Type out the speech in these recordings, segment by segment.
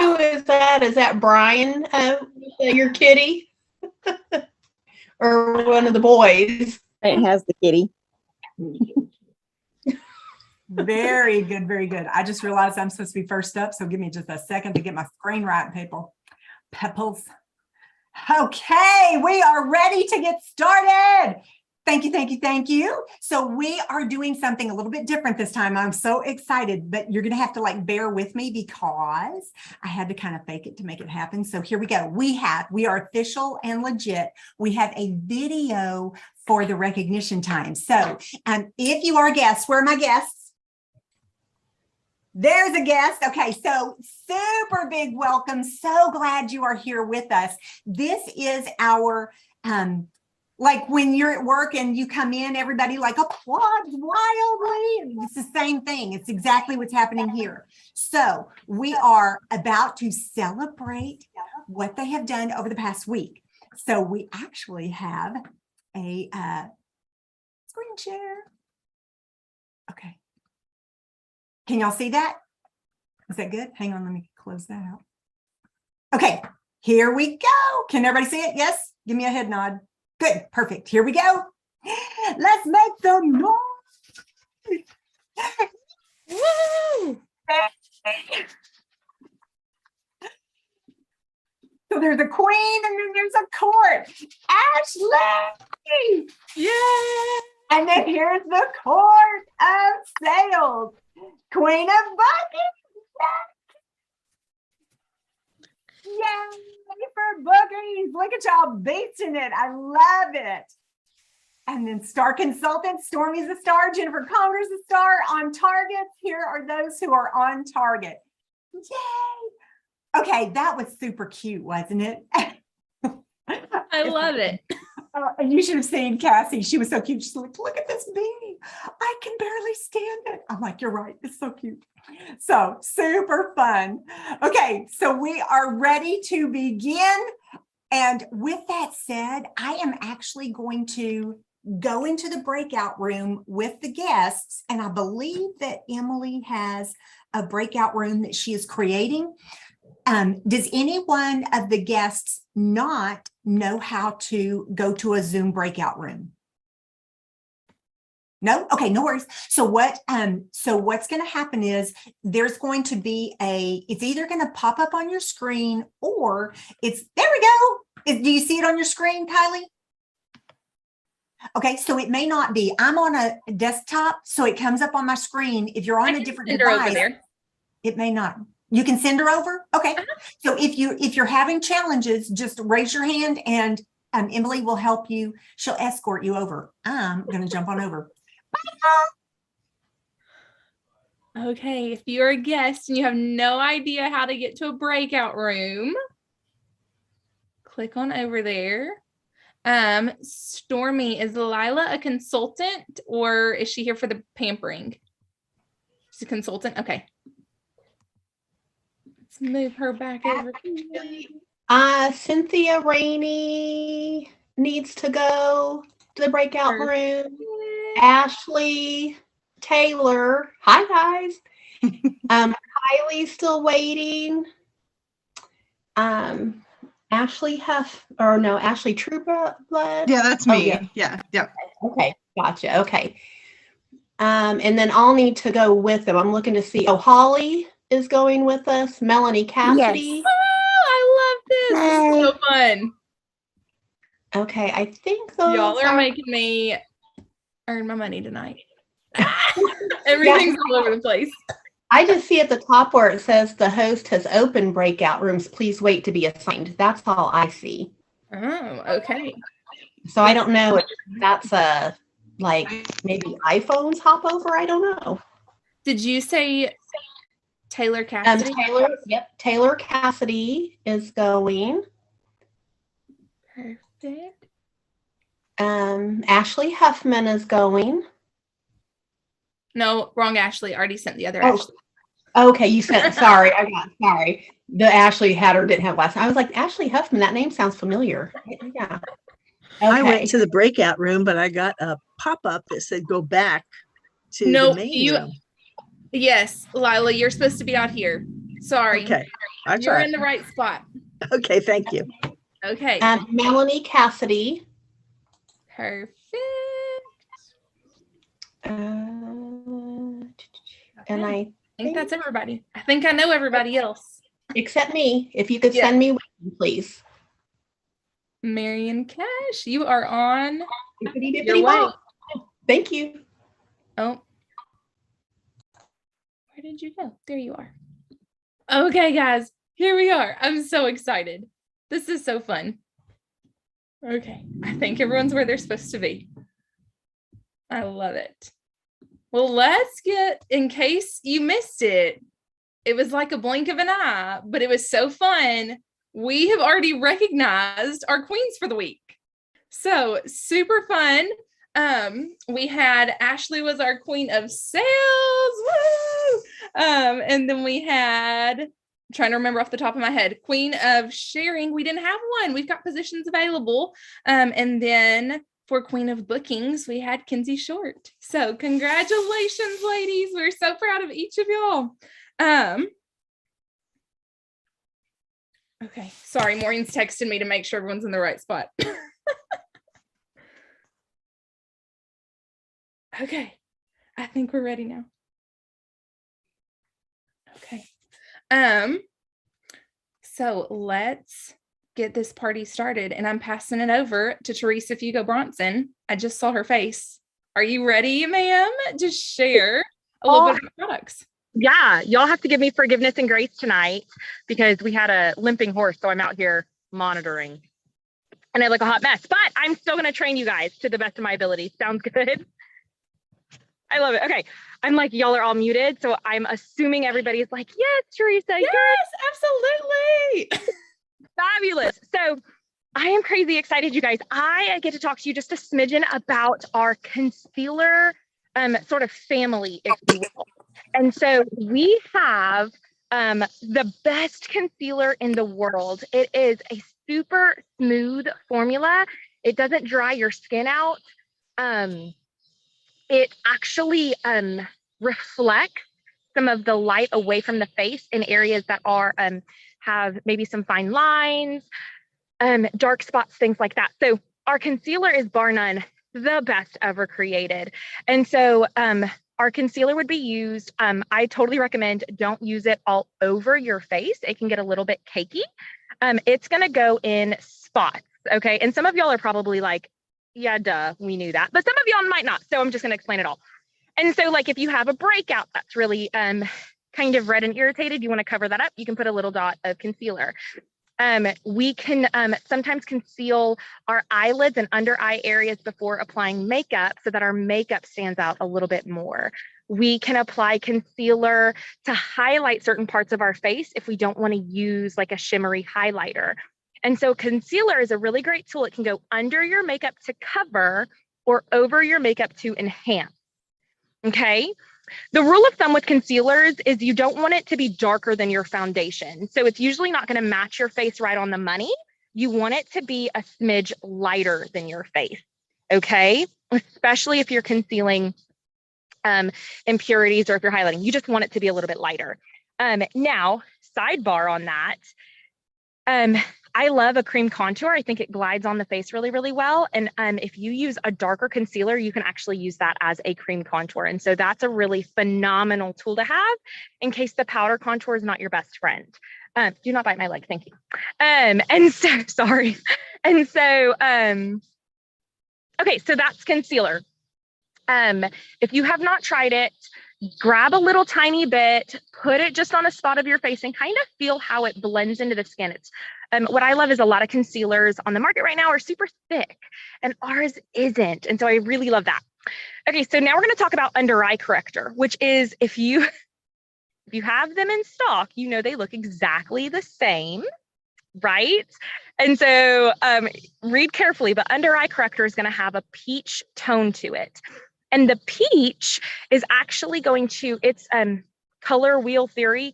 Who is that? Is that Brian, your kitty? Or one of the boys? It has the kitty. Very good, very good. I just realized I'm supposed to be first up, so give me just a second to get my screen right, people. Pepples. Okay, we are ready to get started. Thank you, thank you, thank you. So we are doing something a little bit different this time. I'm so excited, but you're going to have to like bear with me because I had to kind of fake it to make it happen. So here we go. We are official and legit. We have a video for the recognition time. So if you are guests, where are my guests? There's a guest. Okay, so super big welcome. So glad you are here with us. This is our, like when you're at work and you come in, everybody like applauds wildly. It's the same thing. It's exactly what's happening here. So we are about to celebrate what they have done over the past week. So we actually have a screen share. Okay. Can y'all see that? Is that good? Hang on, let me close that out. Okay, here we go. Can everybody see it? Yes? Give me a head nod. Good, perfect. Here we go. Let's make some noise. Woo! So there's a queen and then there's a court. Ashley! Yay! And then here's the court of sales. Queen of Buckies. Yay for Bookies. Look at y'all beating it. I love it. And then Star Consultant, Stormy's a star, Jennifer Conger's a star. On target, here are those who are on target. Yay. Okay, that was super cute, wasn't it? I love it. You should have seen Cassie. She was so cute. She's like, look at this beanie. I can barely stand it. I'm like, you're right. It's so cute. So super fun. Okay, so we are ready to begin. And with that said, I am actually going to go into the breakout room with the guests. And I believe that Emily has a breakout room that she is creating. Does any one of the guests not know how to go to a Zoom breakout room? No? Okay, no worries. So what's going to happen is there's going to be it's either going to pop up on your screen or there we go. Do you see it on your screen, Kylie? Okay, so it may not be. I'm on a desktop, so it comes up on my screen. If you're on a different device, it may not. You can send her over? Okay. So if you're having challenges, just raise your hand and Emily will help you. She'll escort you over. I'm going to jump on over. Okay, if you're a guest and you have no idea how to get to a breakout room, click on over there. Stormy, is Lila a consultant or is she here for the pampering? She's a consultant? Okay. Let's move her back over. Cynthia Rainey needs to go to the breakout room. Ashley Taylor. Hi, guys. Kylie's still waiting. Ashley Trueblood. Yeah, that's me. Yeah. Okay, gotcha. Okay. And then I'll need to go with them. I'm looking to see. Oh, Holly is going with us. Melanie Cassidy. Yes. Oh, I love this. This is so fun. Okay, I think those y'all are making me earn my money tonight. Everything's all over the place. I just see at the top where it says the host has opened breakout rooms. Please wait to be assigned. That's all I see. Oh, okay. So I don't know if that's like maybe iPhones hop over. I don't know. Did you say Taylor Cassidy? Taylor Cassidy is going. Perfect. Ashley Huffman is going. No, wrong Ashley. Already sent the other Ashley. Okay, you sent. Sorry. The Ashley Hatter didn't have last name. I was like, Ashley Huffman, that name sounds familiar. Yeah. Okay. I went to the breakout room, but I got a pop-up that said go back to the main room. Yes, Lila, you're supposed to be out here. Sorry. Okay. That's You're all right. in the right spot. Okay, thank you. Okay. Melanie Cassidy. Perfect. And Okay. I I think that's everybody. I think I know everybody else. except me. If you could Yeah. send me with them, please. Marion Cash, you are on Bippity your bippity way. bop. Thank you. Oh, where did you go? There you are. Okay, guys, here we are. I'm so excited. This is so fun. Okay, I think everyone's where they're supposed to be. I love it. Well, let's get, in case you missed it, it was like a blink of an eye, but it was so fun. We have already recognized our queens for the week. So super fun. We had Ashley was our queen of sales. Woo! And then we had, I'm trying to remember off the top of my head, queen of sharing. We didn't have one. We've got positions available. And then for queen of bookings, we had Kinsey Short. So congratulations, ladies. We're so proud of each of y'all. Okay, sorry, Maureen's texting me to make sure everyone's in the right spot. Okay, I think we're ready now. Okay. So let's get this party started, and I'm passing it over to Teresa Fugo Bronson. I just saw her face. Are you ready, ma'am, to share a little bit about products? Yeah, y'all have to give me forgiveness and grace tonight because we had a limping horse, so I'm out here monitoring. And I look a hot mess, but I'm still going to train you guys to the best of my ability. Sounds good? I love it. Okay, I'm like, y'all are all muted, so I'm assuming everybody's like, yes, Teresa, Yes, absolutely. fabulous. So I am crazy excited, you guys. I get to talk to you just a smidgen about our concealer sort of family, if you will. And so we have the best concealer in the world. It is a super smooth formula. It doesn't dry your skin out. It actually reflects some of the light away from the face in areas that are have maybe some fine lines, dark spots, things like that. So our concealer is bar none the best ever created. And so our concealer would be used. I totally recommend don't use it all over your face. It can get a little bit cakey. It's going to go in spots. Okay. And some of y'all are probably like, yeah, duh, we knew that. But some of y'all might not. So I'm just going to explain it all. And so like if you have a breakout that's really kind of red and irritated, you want to cover that up, you can put a little dot of concealer. We can sometimes conceal our eyelids and under eye areas before applying makeup so that our makeup stands out a little bit more. We can apply concealer to highlight certain parts of our face if we don't want to use like a shimmery highlighter. And so concealer is a really great tool. It can go under your makeup to cover or over your makeup to enhance. Okay. The rule of thumb with concealers is you don't want it to be darker than your foundation. So it's usually not going to match your face right on the money. You want it to be a smidge lighter than your face. Okay. Especially if you're concealing impurities or if you're highlighting, you just want it to be a little bit lighter. Now, sidebar on that. I love a cream contour. I think it glides on the face really, really well. And if you use a darker concealer, you can actually use that as a cream contour. And so that's a really phenomenal tool to have in case the powder contour is not your best friend. Do not bite my leg. Thank you. And so, sorry. And so, okay, so that's concealer. If you have not tried it, grab a little tiny bit, put it just on a spot of your face and kind of feel how it blends into the skin. It's what I love is a lot of concealers on the market right now are super thick and ours isn't. And so I really love that. Okay, so now we're going to talk about under eye corrector, which is if you have them in stock, you know they look exactly the same, right? And so read carefully, but under eye corrector is going to have a peach tone to it. And the peach is actually going to, it's color theory.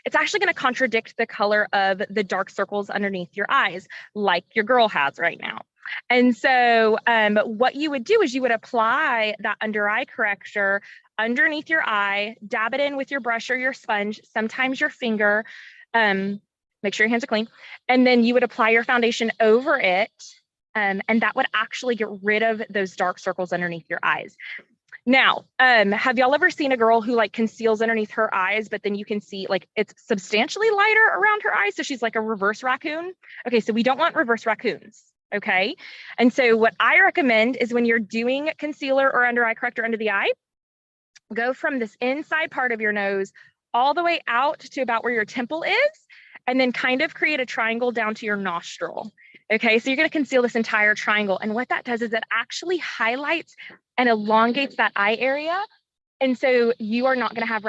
It's actually going to contradict the color of the dark circles underneath your eyes, like your girl has right now. And so what you would do is you would apply that under eye corrector underneath your eye, dab it in with your brush or your sponge, sometimes your finger, make sure your hands are clean. And then you would apply your foundation over it. And that would actually get rid of those dark circles underneath your eyes. Now, have y'all ever seen a girl who like conceals underneath her eyes, but then you can see like it's substantially lighter around her eyes? So she's like a reverse raccoon. Okay, so we don't want reverse raccoons. Okay. And so what I recommend is when you're doing concealer or under eye corrector under the eye, go from this inside part of your nose all the way out to about where your temple is, and then kind of create a triangle down to your nostril. Okay, so you're going to conceal this entire triangle. And what that does is it actually highlights and elongates that eye area. And so you are not going to have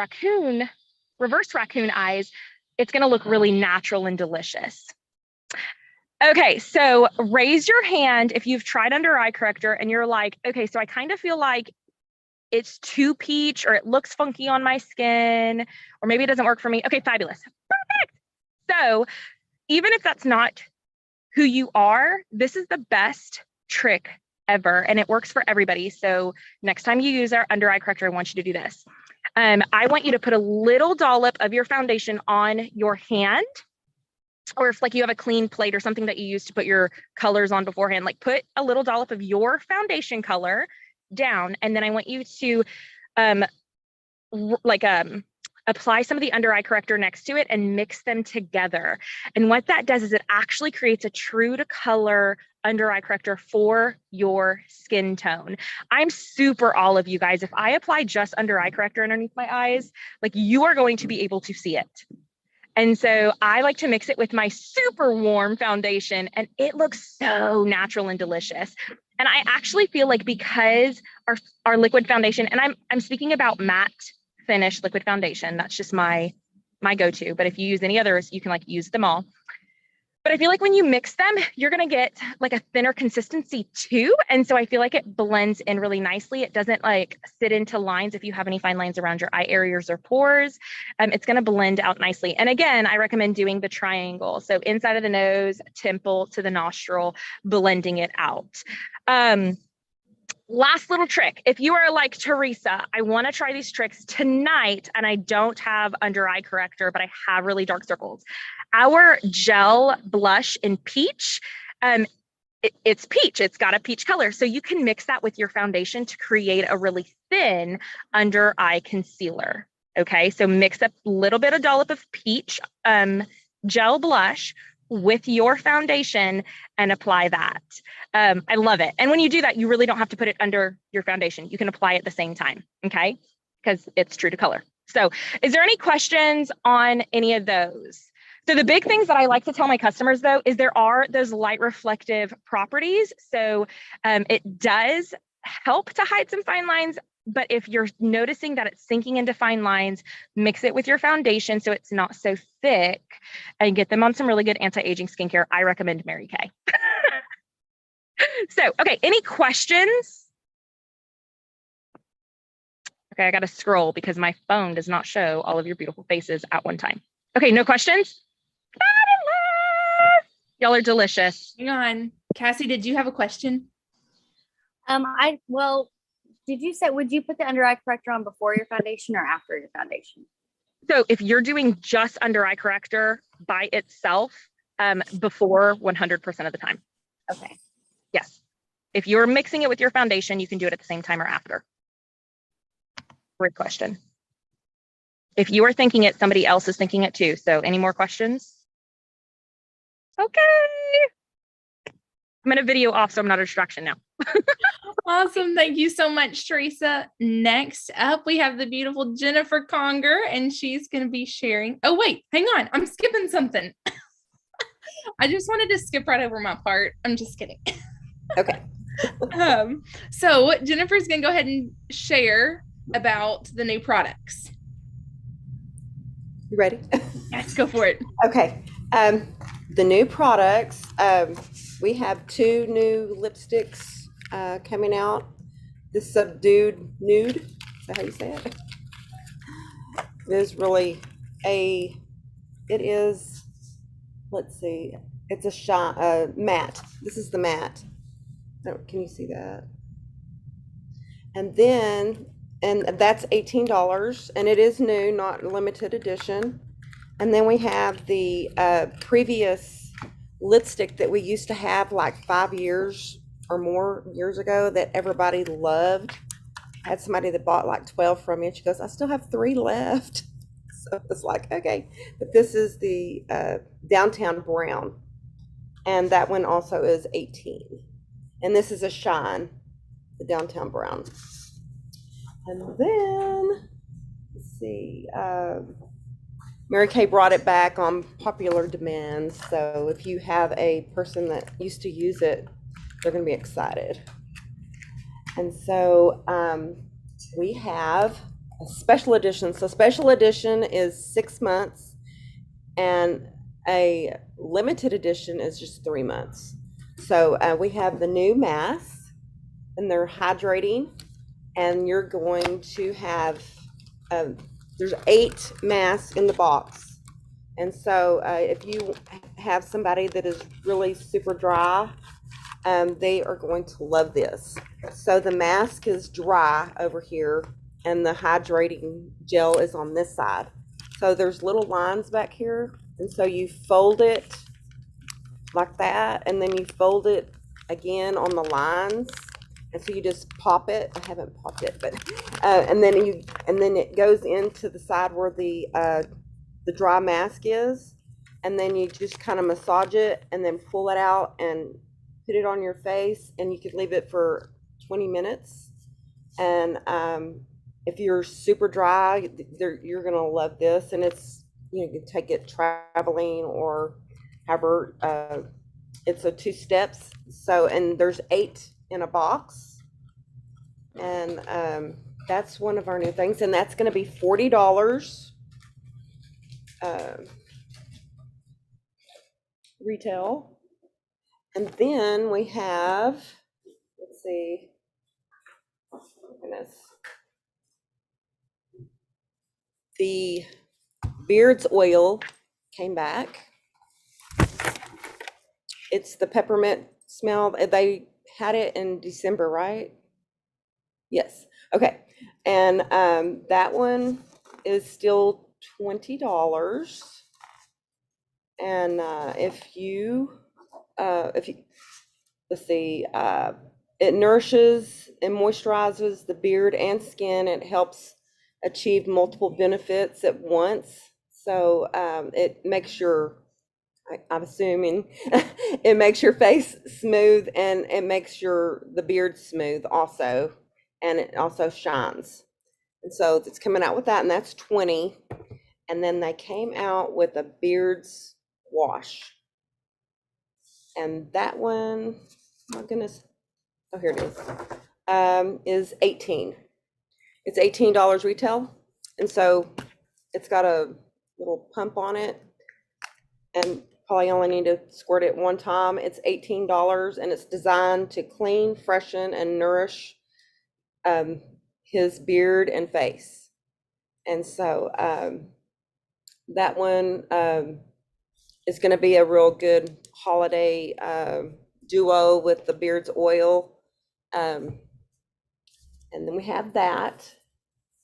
reverse raccoon eyes. It's going to look really natural and delicious. Okay, so raise your hand if you've tried under eye corrector and you're like, okay, so I kind of feel like it's too peach or it looks funky on my skin, or maybe it doesn't work for me. Okay, fabulous. Perfect. So even if that's not who you are, this is the best trick ever, and it works for everybody. So next time you use our under eye corrector, I want you to do this. I want you to put a little dollop of your foundation on your hand, or if like you have a clean plate or something that you use to put your colors on beforehand, like put a little dollop of your foundation color down. And then I want you to apply some of the under eye corrector next to it and mix them together. And what that does is it actually creates a true to color under eye corrector for your skin tone. I'm super all of you guys. If I apply just under eye corrector underneath my eyes, like you are going to be able to see it. And so I like to mix it with my super warm foundation, and it looks so natural and delicious. And I actually feel like because our liquid foundation, and I'm speaking about matte finish liquid foundation, that's just my go-to. But if you use any others, you can like use them all. But I feel like when you mix them, you're going to get like a thinner consistency too. And so I feel like it blends in really nicely. It doesn't like sit into lines if you have any fine lines around your eye areas or pores. It's going to blend out nicely. And again, I recommend doing the triangle. So inside of the nose, temple to the nostril, blending it out. Last little trick. If you are like Teresa, I want to try these tricks tonight and I don't have under eye corrector, but I have really dark circles. Our gel blush in peach, it's peach. It's got a peach color. So you can mix that with your foundation to create a really thin under eye concealer. Okay, so mix up a little bit of dollop of peach gel blush with your foundation and apply that. I love it. And when you do that, you really don't have to put it under your foundation. You can apply it at the same time, okay? Because it's true to color. So is there any questions on any of those? So the big things that I like to tell my customers though, is there are those light reflective properties. So it does help to hide some fine lines, but if you're noticing that it's sinking into fine lines, mix it with your foundation so it's not so thick and get them on some really good anti-aging skincare. I recommend Mary Kay. So, okay, any questions? Okay, I got to scroll because my phone does not show all of your beautiful faces at one time. Okay, no questions? Fabulous! Y'all are delicious. Hang on. Cassie, did you have a question? Did you say, would you put the under eye corrector on before your foundation or after your foundation? So if you're doing just under eye corrector by itself, before 100% of the time. Okay. Yes. If you're mixing it with your foundation, you can do it at the same time or after. Great question. If you are thinking it, somebody else is thinking it too. So any more questions? Okay. I'm going to video off so I'm not a distraction now. Awesome. Thank you so much, Teresa. Next up, we have the beautiful Jennifer Conger, and she's going to be sharing. Oh, wait, hang on. I'm skipping something. I just wanted to skip right over my part. I'm just kidding. Okay. So Jennifer's going to go ahead and share about the new products. You ready? Yes, go for it. Okay. The new products, we have 2 new lipsticks coming out. The Subdued Nude, is that how you say it? It is really let's see, it's a matte. This is the matte. Can you see that? And then, and that's $18, and it is new, not limited edition. And then we have the previous lipstick that we used to have like 5 years or more years ago that everybody loved. I had somebody that bought like 12 from me, and she goes, I still have 3 left. So it's like, okay. But this is the Downtown Brown, and that one also is 18. And this is a shine, the Downtown Brown. And then, let's see, Mary Kay brought it back on popular demand. So if you have a person that used to use it, they're going to be excited. And so we have a special edition. So special edition is 6 months, and a limited edition is just 3 months. So we have the new masks, and they're hydrating, and you're going to have, there's 8 masks in the box. And so if you have somebody that is really super dry, they are going to love this. So the mask is dry over here, and the hydrating gel is on this side. So there's little lines back here, and so you fold it like that, and then you fold it again on the lines, and so you just pop it. I haven't popped it, but and then it goes into the side where the dry mask is, and then you just kind of massage it and then pull it out and put it on your face, and you could leave it for 20 minutes. And if you're super dry, you're gonna love this. And it's, you can take it traveling or however. It's a 2 steps. So, and there's 8 in a box, and that's one of our new things, and that's going to be $40 retail. And then we have, let's see, oh goodness, the Beard's Oil came back. It's the peppermint smell. They had it in December, right? Yes. Okay. And that one is still $20. And if you, let's see, it nourishes and moisturizes the beard and skin. It helps achieve multiple benefits at once. So it makes your, I'm assuming it makes your face smooth, and it makes the beard smooth also, and it also shines. And so it's coming out with that, and that's 20. And then they came out with a beards wash, and that one, my goodness, oh, here it is 18. It's $18 retail, and so it's got a little pump on it, and probably only need to squirt it one time. It's $18, and it's designed to clean, freshen, and nourish his beard and face. And so that one is going to be a real good holiday duo with the Beard's Oil. And then we have that.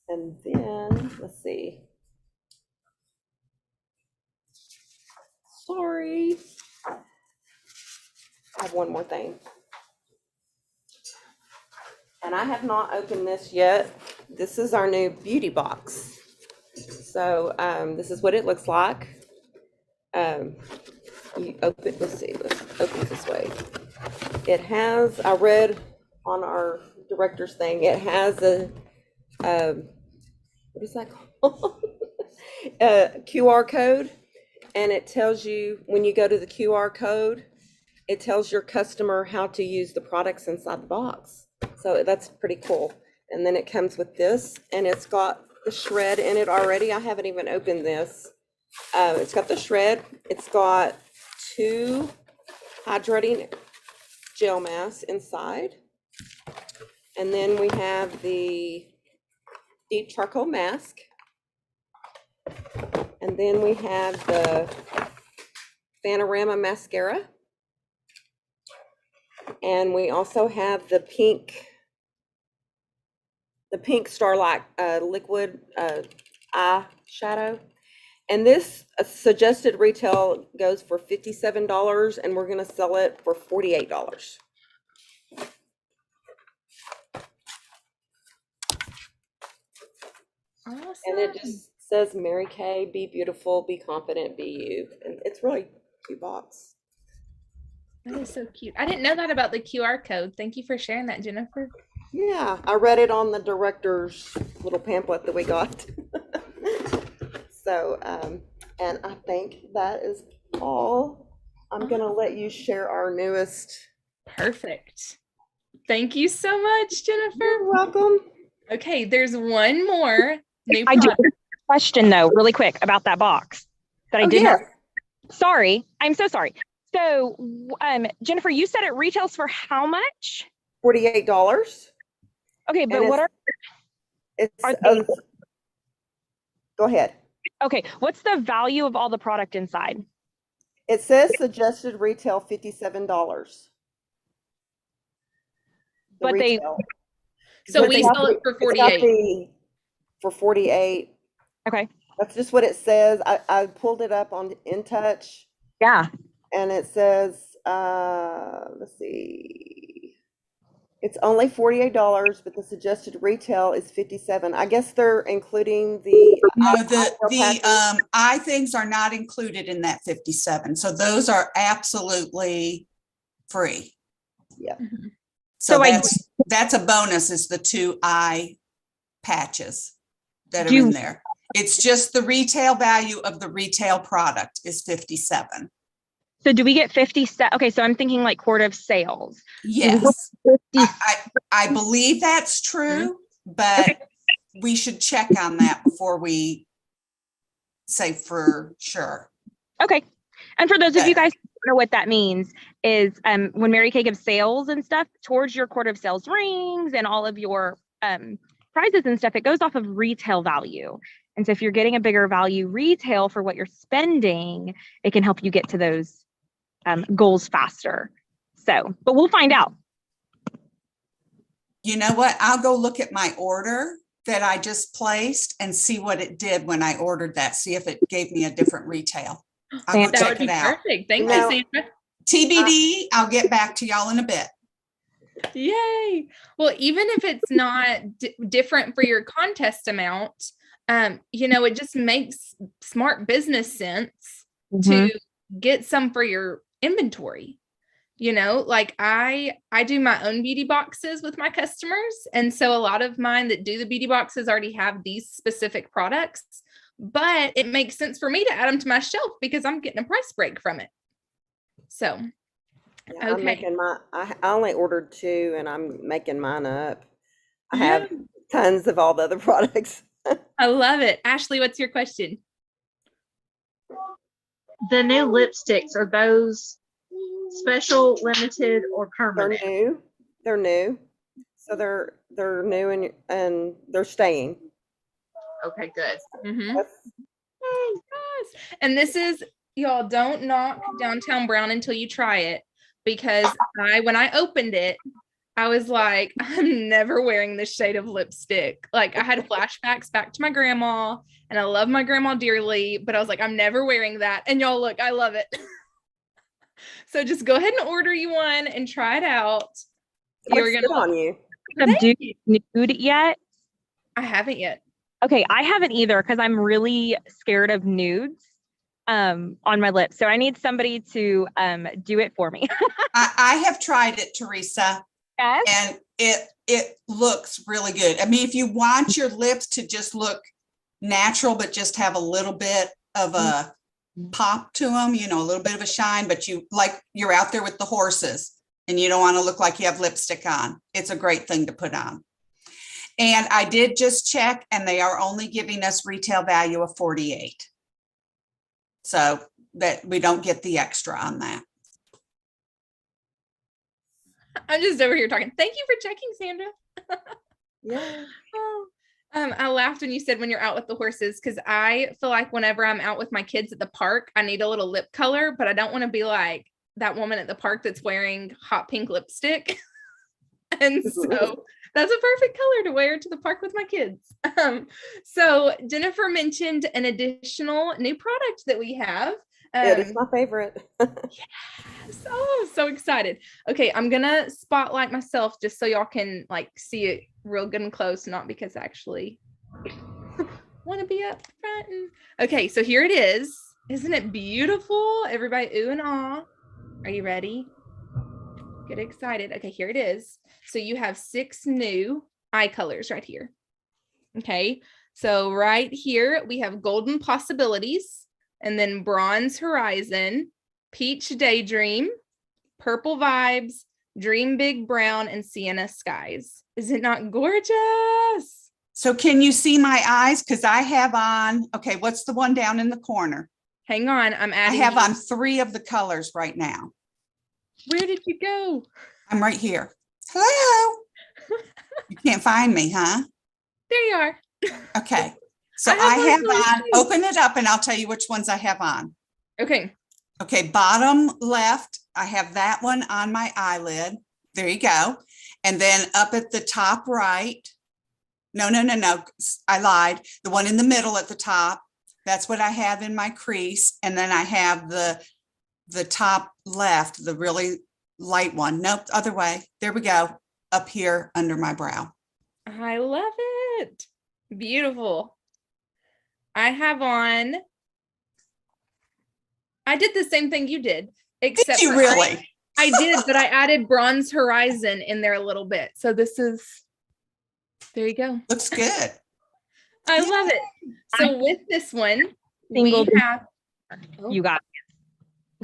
And then, let's see. Sorry. I have one more thing. And I have not opened this yet. This is our new beauty box. So this is what it looks like. You open, let's see, let's open it this way. It has, I read on our director's thing, it has a, what is that called? A QR code. And it tells you, when you go to the QR code, it tells your customer how to use the products inside the box. So that's pretty cool. And then it comes with this, and it's got the shred in it already. I haven't even opened this. It's got the shred. It's got 2 hydrating gel masks inside. And then we have the deep charcoal mask. And then we have the Panorama mascara. And we also have the pink Starlight liquid eye shadow. And this suggested retail goes for $57, and we're gonna sell it for $48. Awesome. And it just says Mary Kay, be beautiful, be confident, be you. And it's really cute box. That is so cute. I didn't know that about the QR code. Thank you for sharing that, Jennifer. Yeah, I read it on the director's little pamphlet that we got. So, and I think that is all. I'm gonna let you share our newest. Perfect. Thank you so much, Jennifer. You're welcome. Okay, there's one more new I do product. have a question though, really quick about that box that I Oh, did not. yes. Sorry, I'm so sorry. So, Jennifer, you said it retails for how much? $48. Okay, but And what are It's, Are they- go ahead. okay? What's the value of all the product inside? It says suggested retail $57. The But they- retail. So But we they have sell it for it's got 48. for 48. Okay. That's just what it says. I pulled it up on InTouch, Yeah. and it says, let's see, it's only $48, but the suggested retail is 57. I guess they're including the No, patches. the eye things are not included in that 57. So those are absolutely free. Mhm. So So I- that's a bonus, is the 2 eye patches that are Do- in there. It's just the retail value of the retail product is 57. So do we get 50 okay, so I'm thinking like quarter of sales. Yes, 50 I believe that's true, but we should check on that before we say for sure. Okay. And for those of you Okay. guys who don't know what that means is when Mary Kay gives sales and stuff towards your quarter of sales rings and all of your prizes and stuff, it goes off of retail value. And so if you're getting a bigger value retail for what you're spending, it can help you get to those goals faster. So, but we'll find out. You know what? I'll go look at my order that I just placed and see what it did when I ordered that, see if it gave me a different retail. I'll go That That check would be it out. perfect. Thank No. you, Sandra. TBD, I'll get back to y'all in a bit. Yay. Well, even if it's not different for your contest amount, it just makes smart business sense to get some for your inventory. Like I do my own beauty boxes with my customers. And so a lot of mine that do the beauty boxes already have these specific products, but it makes sense for me to add them to my shelf because I'm getting a price break from it. So, Yeah, I'm okay. making I only ordered 2, and I'm making mine up. I Yeah. have tons of all the other products. I love it. Ashley, what's your question? The new lipsticks, are those special, limited, or They're permanent? new. They're new. So they're new and they're staying. Okay, good. Mm-hmm. That's- Yes. And this is, y'all, don't knock Downtown Brown until you try it, because when I opened it, I was like, I'm never wearing this shade of lipstick. Like I had flashbacks back to my grandma, and I love my grandma dearly, but I was like, I'm never wearing that. And y'all, look, I love it. So just go ahead and order you one and try it out. It You're looks gonna good on you. Have Thank do nude yet? I haven't yet. Okay, I haven't either because I'm really scared of nudes on my lips. So I need somebody to do it for me. I have tried it, Teresa, Yes. and it looks really good. I mean, if you want your lips to just look natural, but just have a little bit of a pop to them, a little bit of a shine, but you're out there with the horses and you don't want to look like you have lipstick on. It's a great thing to put on. And I did just check, and they are only giving us retail value of 48. So that we don't get the extra on that. I'm just over here talking. Thank you for checking, Sandra. Yeah. Oh, I laughed when you said when you're out with the horses, because I feel like whenever I'm out with my kids at the park, I need a little lip color, but I don't want to be like that woman at the park that's wearing hot pink lipstick. And so that's a perfect color to wear to the park with my kids. So Jennifer mentioned an additional new product that we have. It is my favorite. Yes. Oh, so excited. Okay, I'm gonna spotlight myself just so y'all can like see it real good and close, not because I actually want to be up front. Okay, so here it is. Isn't it beautiful? Everybody, ooh and ah. Are you ready? Get excited. Okay, here it is. So you have 6 new eye colors right here. Okay, so right here we have Golden Possibilities, and then Bronze Horizon, Peach Daydream, Purple Vibes, Dream Big Brown, and Sienna Skies. Is it not gorgeous? So can you see my eyes? Because I have on, okay, what's the one down in the corner? Hang on, I'm I adding. have on 3 of the colors right now. Where did you go? I'm right here. Hello. You can't find me, huh? There you are. Okay. So I have I on have colors on, too. open it up and I'll tell you which ones I have on. Okay. Okay, bottom left, I have that one on my eyelid. There you go. And then up at the top right. No. I lied. The one in the middle at the top. That's what I have in my crease. And then I have the top left, the really light one. Nope, other way. There we go. Up here under my brow. I love it. Beautiful. I have on. I did the same thing you did, except Did you for really? I did, but I added Bronze Horizon in there a little bit. So this is, there you go. Looks good. I love it. So with this one, Single- we have, You got it.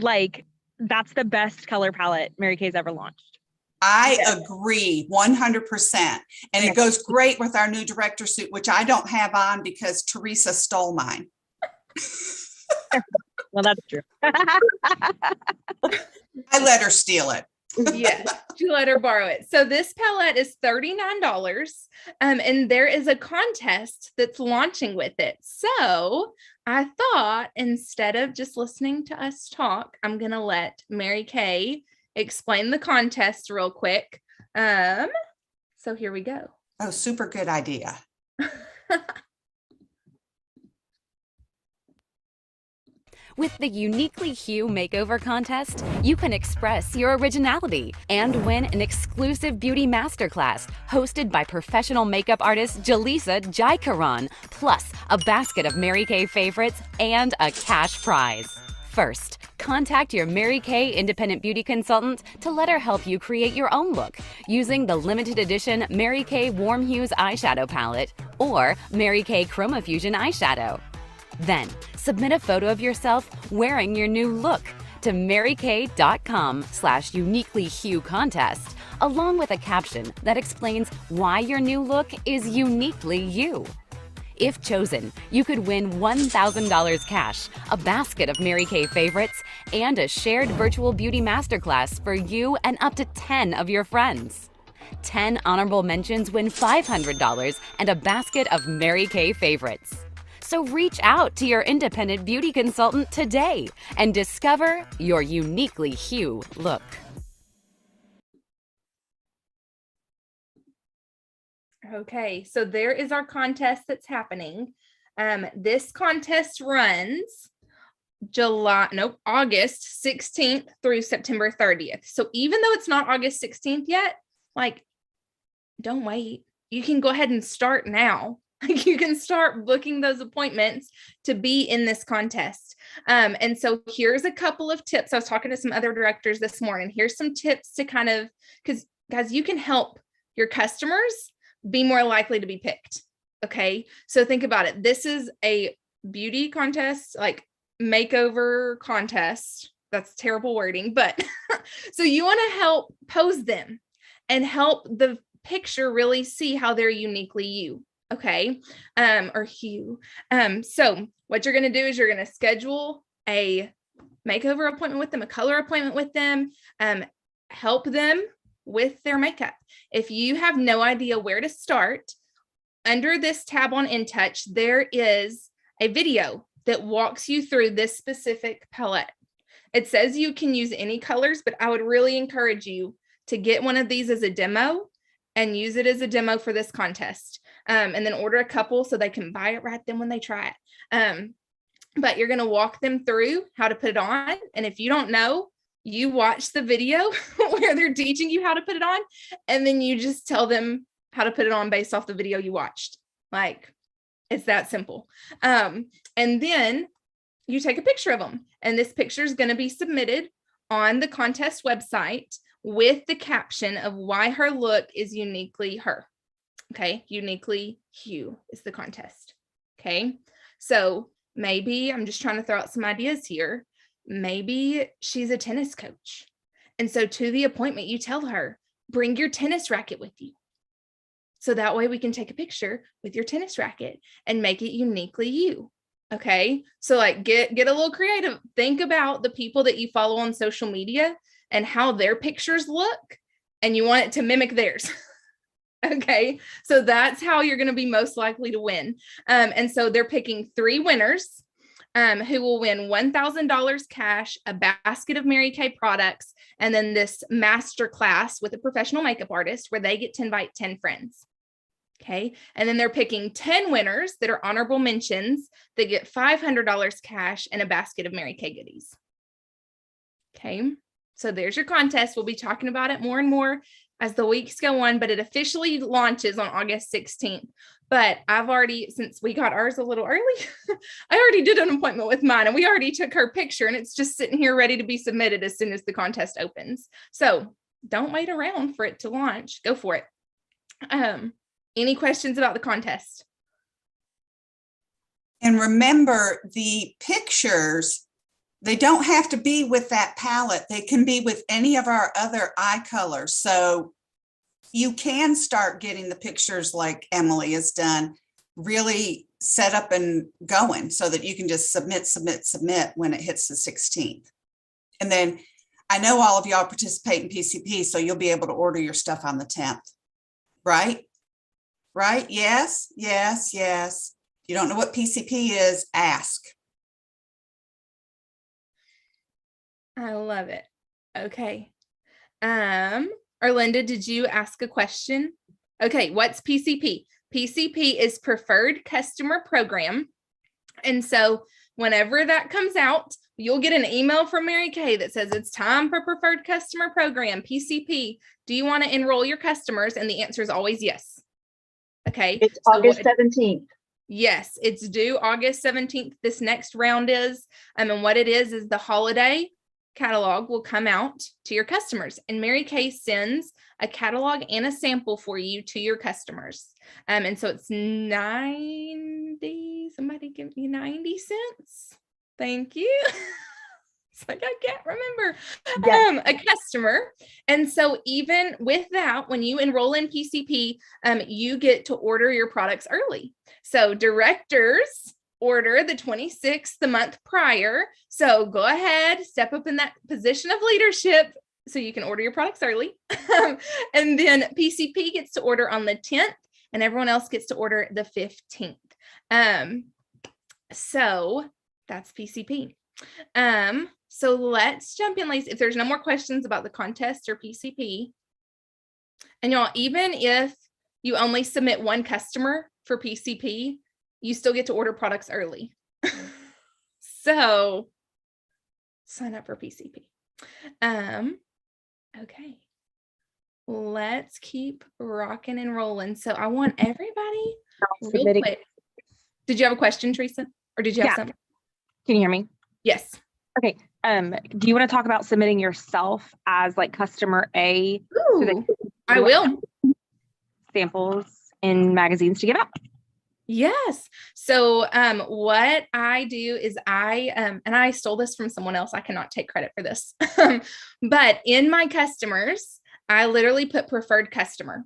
Like, that's the best color palette Mary Kay's ever launched. I agree 100%. And it goes great with our new director suit, which I don't have on because Teresa stole mine. Well, that's true. I let her steal it. yeah, she let her borrow it. So this palette is $39. And there is a contest that's launching with it. So I thought instead of just listening to us talk, I'm going to let Mary Kay explain the contest real quick. So here we go. Oh, super good idea. With the Uniquely Hue Makeover Contest, you can express your originality and win an exclusive beauty masterclass hosted by professional makeup artist Jaleesa Jaikaran, plus a basket of Mary Kay favorites and a cash prize. First, contact your Mary Kay independent beauty consultant to let her help you create your own look using the limited edition Mary Kay Warm Hues eyeshadow palette or Mary Kay Chroma Fusion eyeshadow. Then, submit a photo of yourself wearing your new look to marykay.com/uniquelyhue contest, along with a caption that explains why your new look is uniquely you. If chosen, you could win $1,000 cash, a basket of Mary Kay favorites, and a shared virtual beauty masterclass for you and up to 10 of your friends. 10 honorable mentions win $500 and a basket of Mary Kay favorites. So reach out to your independent beauty consultant today and discover your Uniquely Hue look. Okay, so there is our contest that's happening. This contest runs August 16th through September 30th. So even though it's not August 16th yet, like, don't wait. You can go ahead and start now. You can start booking those appointments to be in this contest. And so here's a couple of tips. I was talking to some other directors this morning. Here's some tips to kind of, because guys, you can help your customers be more likely to be picked. Okay. So think about it. This is a beauty contest, like makeover contest. That's terrible wording, but so you want to help pose them and help the picture really see how they're uniquely you. Okay. Or hue. So what you're going to do is you're going to schedule a makeover appointment with them, a color appointment with them, help them with their makeup. If you have no idea where to start, under this tab on InTouch, there is a video that walks you through this specific palette. It says you can use any colors, but I would really encourage you to get one of these as a demo and use it as a demo for this contest. And then order a couple so they can buy it right then when they try it. But you're going to walk them through how to put it on. And if you don't know, you watch the video where they're teaching you how to put it on, and then you just tell them how to put it on based off the video you watched. Like, it's that simple. And then you take a picture of them, and this picture is going to be submitted on the contest website with the caption of why her look is uniquely her. Okay, uniquely Hugh is the contest. Okay, so maybe I'm just trying to throw out some ideas here. Maybe she's a tennis coach. And so to the appointment, you tell her, bring your tennis racket with you. So that way we can take a picture with your tennis racket and make it uniquely you. Okay, so like get a little creative. Think about the people that you follow on social media and how their pictures look, and you want it to mimic theirs. Okay, so that's how you're going to be most likely to win. And so they're picking 3 winners who will win $1,000 cash, a basket of Mary Kay products, and then this master class with a professional makeup artist where they get to invite 10 friends. Okay, and then they're picking 10 winners that are honorable mentions that get $500 cash and a basket of Mary Kay goodies. Okay, so there's your contest. We'll be talking about it more and more as the weeks go on, but it officially launches on August 16th. But I've already, since we got ours a little early, I already did an appointment with mine, and we already took her picture, and it's just sitting here ready to be submitted as soon as the contest opens. So don't wait around for it to launch. Go for it. Any questions about the contest? And remember, the pictures, they don't have to be with that palette. They can be with any of our other eye colors. So you can start getting the pictures like Emily has done, really set up and going so that you can just submit when it hits the 16th. And then I know all of y'all participate in PCP, so you'll be able to order your stuff on the 10th, right? Right? Yes, yes, yes. If you don't know what PCP is, ask. I love it. Okay. Arlinda, did you ask a question? Okay, what's PCP? PCP is Preferred Customer Program. And so whenever that comes out, you'll get an email from Mary Kay that says it's time for Preferred Customer Program, PCP. Do you want to enroll your customers? And the answer is always yes. Okay. It's August 17th. Yes, it's due August 17th. This next round is, and what it is the holiday catalog will come out to your customers, and Mary Kay sends a catalog and a sample for you to your customers. And so it's 90, somebody give me 90 cents. Thank you. It's like, I can't remember. A customer. And so even with that, when you enroll in PCP, you get to order your products early. So directors order the 26th the month prior. So go ahead, step up in that position of leadership so you can order your products early. And then PCP gets to order on the 10th, and everyone else gets to order the 15th. So that's PCP. So let's jump in, ladies. If there's no more questions about the contest or PCP, and y'all, even if you only submit one customer for PCP, you still get to order products early. So sign up for PCP. Okay, let's keep rocking and rolling. So I want everybody real quick. Did you have a question, Teresa? Or did you have something? Can you hear me? Yes. Okay. Do you want to talk about submitting yourself as like customer A? Ooh, I will. Samples in magazines to give out. Yes. So what I do is and I stole this from someone else. I cannot take credit for this. But in my customers, I literally put preferred customer,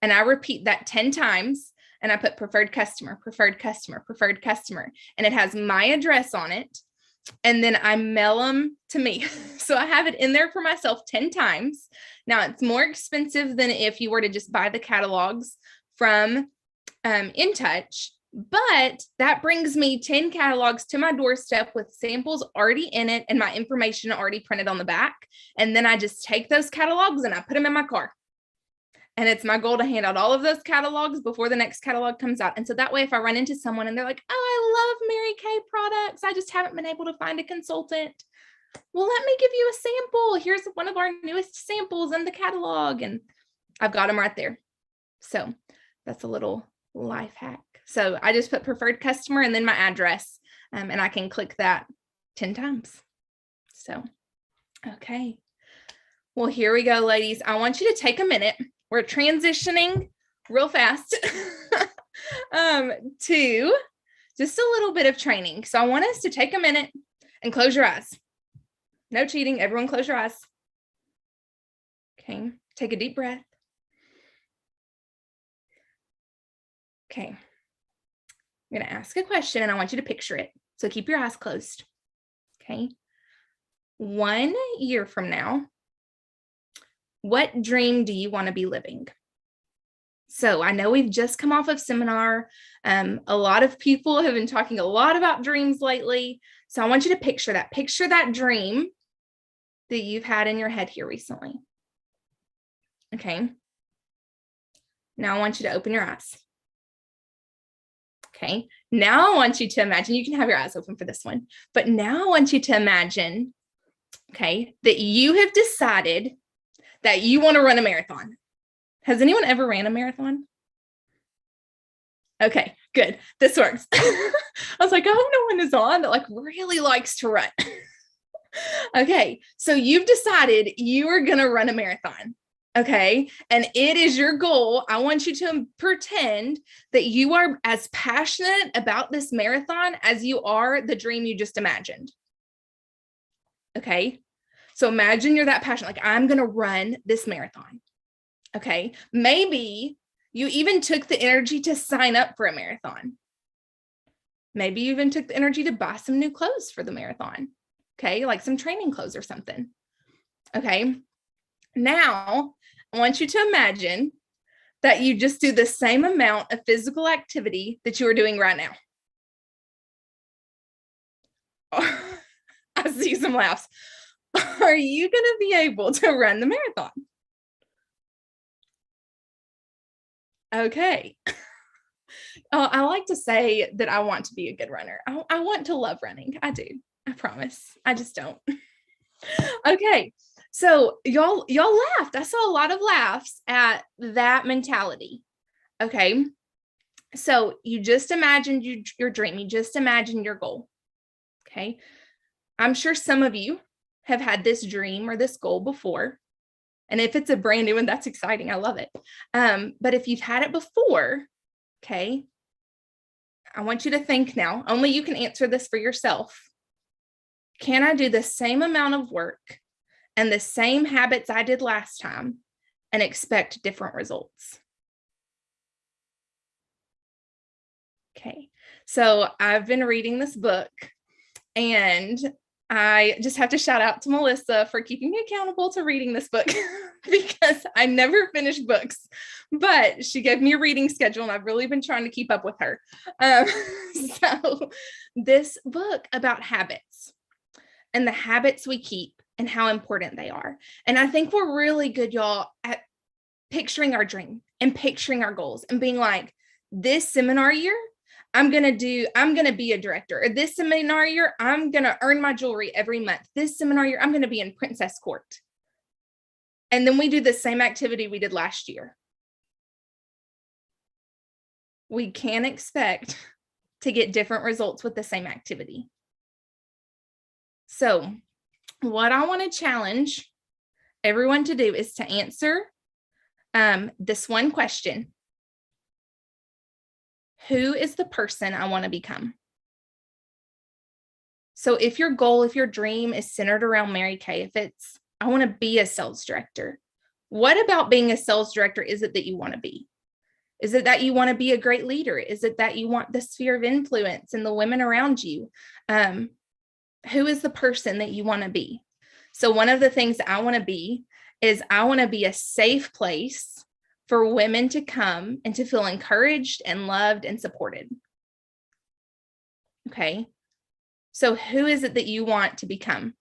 and I repeat that 10 times. And I put preferred customer, preferred customer, preferred customer, and it has my address on it. And then I mail them to me. So I have it in there for myself 10 times. Now it's more expensive than if you were to just buy the catalogs from InTouch, But that brings me 10 catalogs to my doorstep with samples already in it and my information already printed on the back. And then I just take those catalogs and I put them in my car. And it's my goal to hand out all of those catalogs before the next catalog comes out. And so that way, if I run into someone and they're like, oh, I love Mary Kay products, I just haven't been able to find a consultant. Well, let me give you a sample. Here's one of our newest samples in the catalog. And I've got them right there. So that's a little life hack. So I just put preferred customer and then my address, and I can click that 10 times. So, okay. Well, here we go, ladies. I want you to take a minute. We're transitioning real fast to just a little bit of training. So I want us to take a minute and close your eyes. No cheating. Everyone close your eyes. Okay. Take a deep breath. Okay. I'm going to ask a question and I want you to picture it. So keep your eyes closed. Okay. 1 year from now, what dream do you want to be living? So I know we've just come off of seminar. A lot of people have been talking a lot about dreams lately. So I want you to picture that dream that you've had in your head here recently. Okay. Now I want you to open your eyes. Okay. Now I want you to imagine, you can have your eyes open for this one, but now I want you to imagine, okay, that you have decided that you want to run a marathon. Has anyone ever ran a marathon? Okay, good. This works. I was like, I hope no one is on that like really likes to run. Okay, so you've decided you are going to run a marathon. Okay, and it is your goal. I want you to pretend that you are as passionate about this marathon as you are the dream you just imagined. Okay, so imagine you're that passionate, like I'm going to run this marathon. Okay, maybe you even took the energy to sign up for a marathon. Maybe you even took the energy to buy some new clothes for the marathon. Okay, like some training clothes or something. Okay, now I want you to imagine that you just do the same amount of physical activity that you are doing right now. I see some laughs. Are you going to be able to run the marathon? Okay. I like to say that I want to be a good runner. I want to love running. I do. I promise. I just don't. Okay. So y'all laughed. I saw a lot of laughs at that mentality. Okay. So you just imagined your dream. You just imagined your goal. Okay. I'm sure some of you have had this dream or this goal before. And if it's a brand new one, that's exciting. I love it. But if you've had it before, okay, I want you to think now. Only you can answer this for yourself. Can I do the same amount of work and the same habits I did last time and expect different results? Okay, so I've been reading this book and I just have to shout out to Melissa for keeping me accountable to reading this book because I never finish books, but she gave me a reading schedule and I've really been trying to keep up with her. So this book about habits and the habits we keep and how important they are. And I think we're really good, y'all, at picturing our dream and picturing our goals and being like, this seminar year, I'm going to be a director. Or this seminar year, I'm going to earn my jewelry every month. This seminar year, I'm going to be in Princess Court. And then we do the same activity we did last year. We can't expect to get different results with the same activity. So what I want to challenge everyone to do is to answer this one question. Who is the person I want to become? So if your goal, if your dream is centered around Mary Kay, if it's, I want to be a sales director, what about being a sales director is it that you want to be? Is it that you want to be a great leader? Is it that you want the sphere of influence and the women around you? Who is the person that you want to be? So one of the things I want to be is I want to be a safe place for women to come and to feel encouraged and loved and supported. Okay. So who is it that you want to become?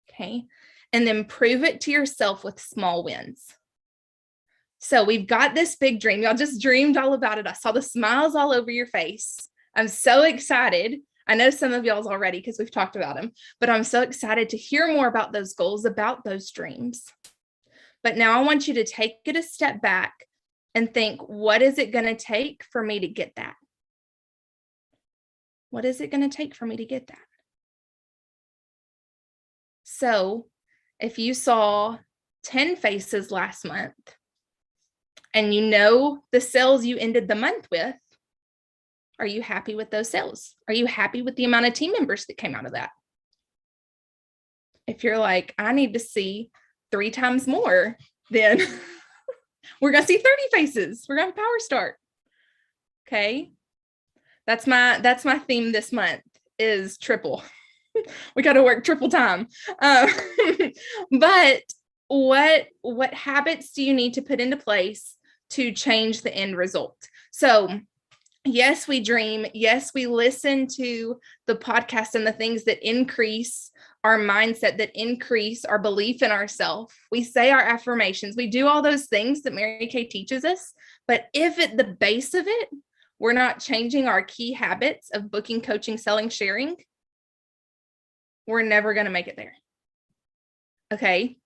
Okay. And then prove it to yourself with small wins. So we've got this big dream. Y'all just dreamed all about it. I saw the smiles all over your face. I'm so excited. I know some of y'all's already because we've talked about them, but I'm so excited to hear more about those goals, about those dreams. But now I want you to take it a step back and think, what is it going to take for me to get that? What is it going to take for me to get that? So if you saw 10 faces last month and you know the sales you ended the month with, are you happy with those sales? Are you happy with the amount of team members that came out of that? If you're like, I need to see 3 times more, then we're going to see 30 faces. We're going to power start. Okay. That's my theme this month is triple. We got to work triple time. But what habits do you need to put into place to change the end result? So yes, we dream. Yes, we listen to the podcast and the things that increase our mindset, that increase our belief in ourselves. We say our affirmations. We do all those things that Mary Kay teaches us. But if at the base of it, we're not changing our key habits of booking, coaching, selling, sharing, we're never going to make it there. Okay.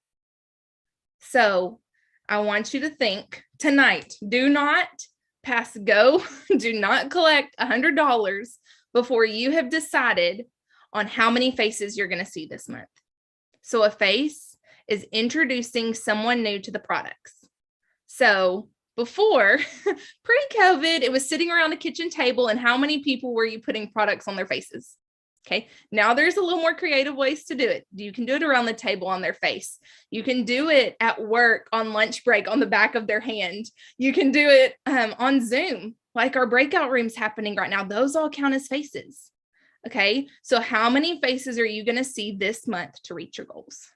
So I want you to think tonight, do not pass go, do not collect $100 before you have decided on how many faces you're going to see this month. So a face is introducing someone new to the products. So before, pre-COVID, it was sitting around a kitchen table and how many people were you putting products on their faces? Okay. Now there's a little more creative ways to do it. You can do it around the table on their face. You can do it at work on lunch break on the back of their hand. You can do it on Zoom, like our breakout rooms happening right now. Those all count as faces. Okay. So how many faces are you going to see this month to reach your goals?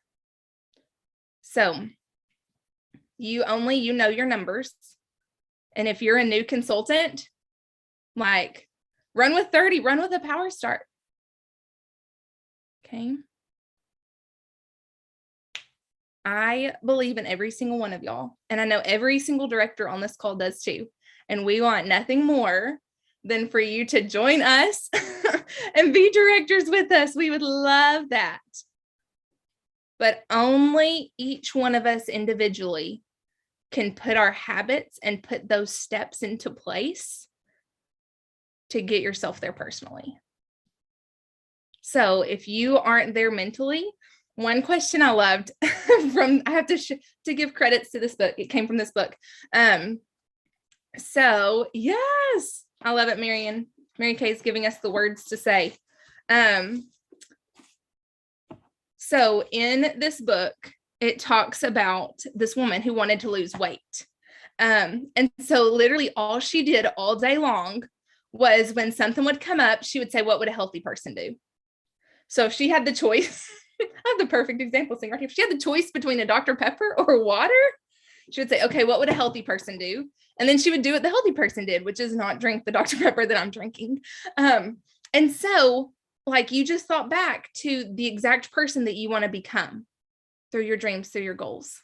So you know your numbers. And if you're a new consultant, like run with 30, run with a power start. Okay. I believe in every single one of y'all. And I know every single director on this call does too. And we want nothing more than for you to join us and be directors with us. We would love that. But only each one of us individually can put our habits and put those steps into place to get yourself there personally. So if you aren't there mentally, one question I loved I have to give credits to this book. It came from this book. So yes, I love it, Marion. Mary Kay is giving us the words to say. So in this book, it talks about this woman who wanted to lose weight. And so literally all she did all day long was when something would come up, she would say, what would a healthy person do? So if she had the choice, I have the perfect example sitting right here. If she had the choice between a Dr. Pepper or water, she would say, okay, what would a healthy person do? And then she would do what the healthy person did, which is not drink the Dr. Pepper that I'm drinking. And so like you just thought back to the exact person that you want to become through your dreams, through your goals.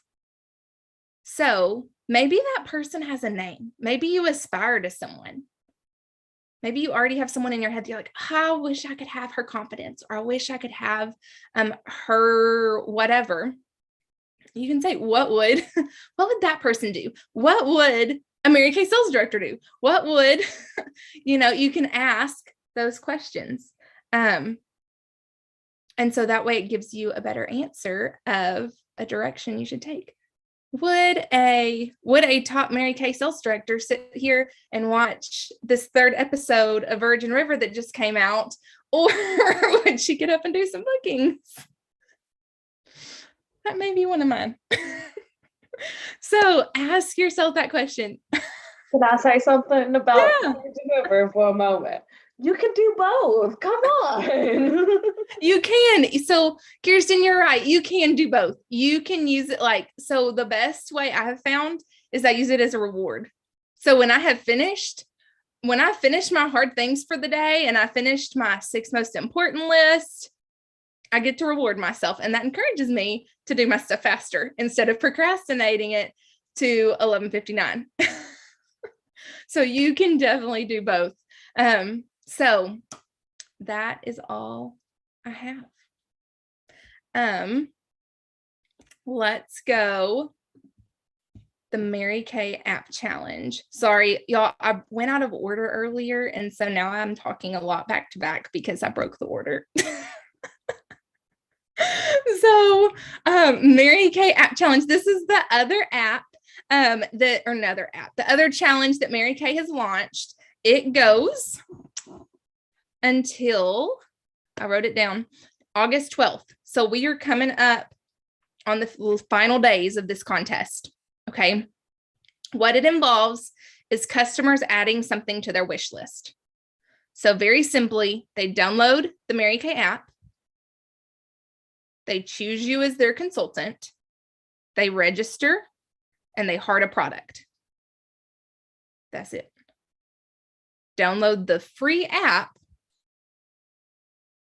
So maybe that person has a name. Maybe you aspire to someone. Maybe you already have someone in your head. You're like, oh, I wish I could have her confidence, or I wish I could have her whatever. You can say, what would that person do? What would a Mary Kay sales director do? What would, you can ask those questions. And so that way it gives you a better answer of a direction you should take. Would a top Mary Kay sales director sit here and watch this 3rd episode of Virgin River that just came out, or would she get up and do some bookings? That may be one of mine. So ask yourself that question. Can I say something about Virgin River for a moment? You can do both. Come on. You can. So Kirsten, you're right. You can do both. You can use it so the best way I have found is I use it as a reward. So when I have finished, when I finish my hard things for the day and I finished my 6 most important list, I get to reward myself. And that encourages me to do my stuff faster instead of procrastinating it to 11:59. So you can definitely do both. So that is all I have. Let's go. The Mary Kay app challenge. Sorry, y'all, I went out of order earlier. And so now I'm talking a lot back to back because I broke the order. So Mary Kay app challenge. This is the other app the other challenge that Mary Kay has launched. It goes until, I wrote it down, August 12th. So we are coming up on the final days of this contest. Okay. What it involves is customers adding something to their wish list. So very simply, they download the Mary Kay app. They choose you as their consultant. They register and they heart a product. That's it. Download the free app,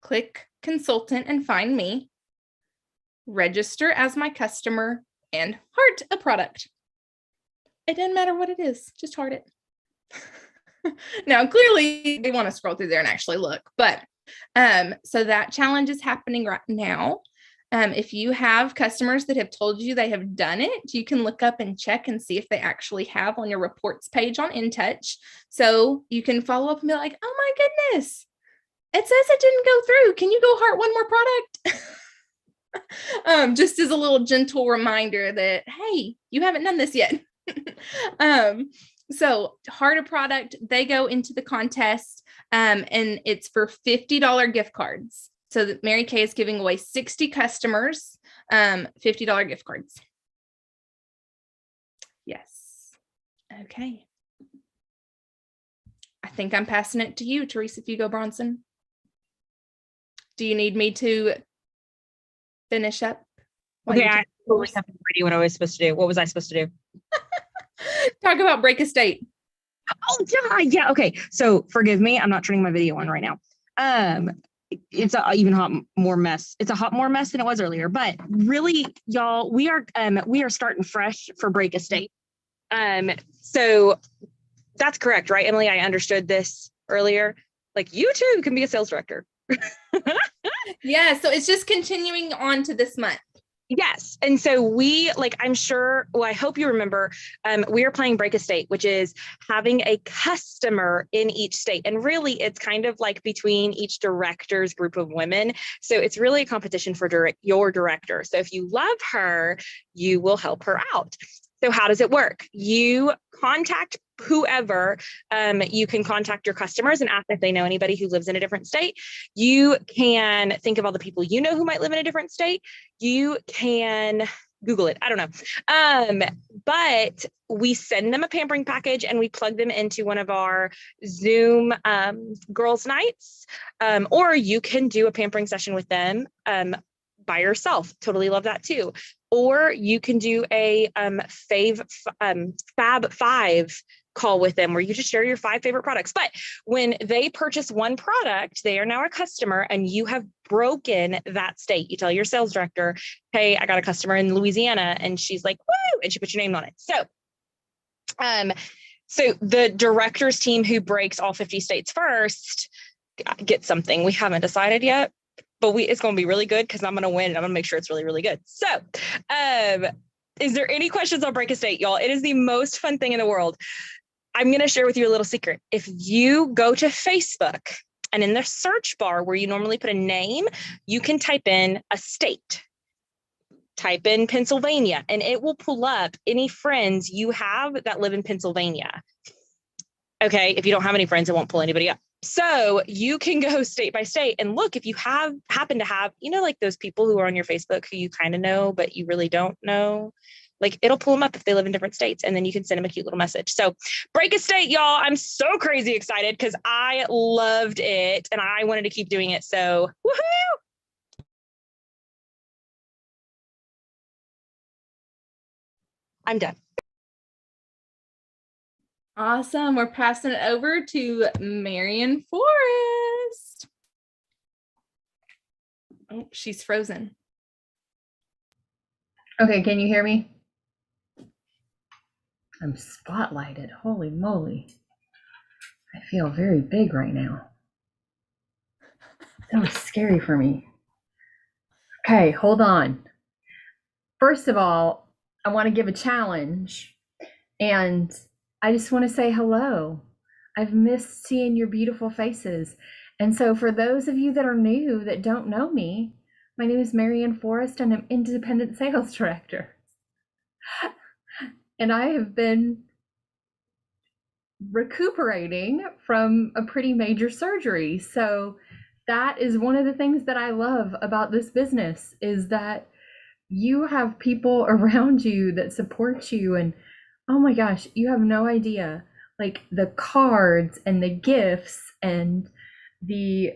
click consultant and find me, register as my customer, and heart a product. It doesn't matter what it is, just heart it. Now, clearly they want to scroll through there and actually look, but so that challenge is happening right now. If you have customers that have told you they have done it, you can look up and check and see if they actually have on your reports page on InTouch. So you can follow up and be like, oh my goodness, it says it didn't go through. Can you go heart one more product? Just as a little gentle reminder that, hey, you haven't done this yet. So heart a product, they go into the contest, and it's for $50 gift cards. So that Mary Kay is giving away 60 customers $50 gift cards. Yes. Okay. I think I'm passing it to you, Teresa Fugo Bronson. Do you need me to finish up? Okay, I totally have no idea what I was supposed to do. What was I supposed to do? Talk about break a state. Oh, yeah. Okay. So forgive me. I'm not turning my video on right now. It's a even more mess. It's a more mess than it was earlier. But really, y'all, we are starting fresh for break a state. So that's correct, right, Emily? I understood this earlier. Like, you too can be a sales director. Yeah. So it's just continuing on to this month. Yes. And so I'm sure, well, I hope you remember, we are playing Break a State, which is having a customer in each state. And really, it's kind of like between each director's group of women. So it's really a competition for your director. So if you love her, you will help her out. So how does it work? You contact whoever, you can contact your customers and ask if they know anybody who lives in a different state. You can think of all the people you know who might live in a different state. You can Google it. I don't know. But we send them a pampering package and we plug them into one of our Zoom girls' nights. Or you can do a pampering session with them by yourself. Totally love that too. Or you can do a Fab 5 call with them where you just share your 5 favorite products. But when they purchase one product, they are now a customer and you have broken that state. You tell your sales director, hey, I got a customer in Louisiana, and she's like, woo, and she puts your name on it. So the director's team who breaks all 50 states first gets something. We haven't decided yet, but it's going to be really good because I'm going to win and I'm going to make sure it's really, really good. So is there any questions on Break a State, y'all? It is the most fun thing in the world. I'm going to share with you a little secret. If you go to Facebook and in the search bar where you normally put a name, you can type in a state. Type in Pennsylvania and it will pull up any friends you have that live in Pennsylvania. Okay, if you don't have any friends, it won't pull anybody up. So you can go state by state and look if you happen to have, like those people who are on your Facebook who you kind of know, but you really don't know. Like, it'll pull them up if they live in different states, and then you can send them a cute little message. So Break a State, y'all. I'm so crazy excited because I loved it and I wanted to keep doing it. So woohoo! I'm done. Awesome. We're passing it over to Marion Forrest. Oh, she's frozen. Okay, can you hear me? I'm spotlighted. Holy moly. I feel very big right now. That was scary for me. Okay, hold on. First of all, I want to give a challenge, and I just want to say hello. I've missed seeing your beautiful faces. And so for those of you that are new that don't know me, my name is Marion Forrest and I'm independent sales director. And I have been recuperating from a pretty major surgery. So that is one of the things that I love about this business, is that you have people around you that support you. And oh my gosh, you have no idea, like the cards and the gifts and the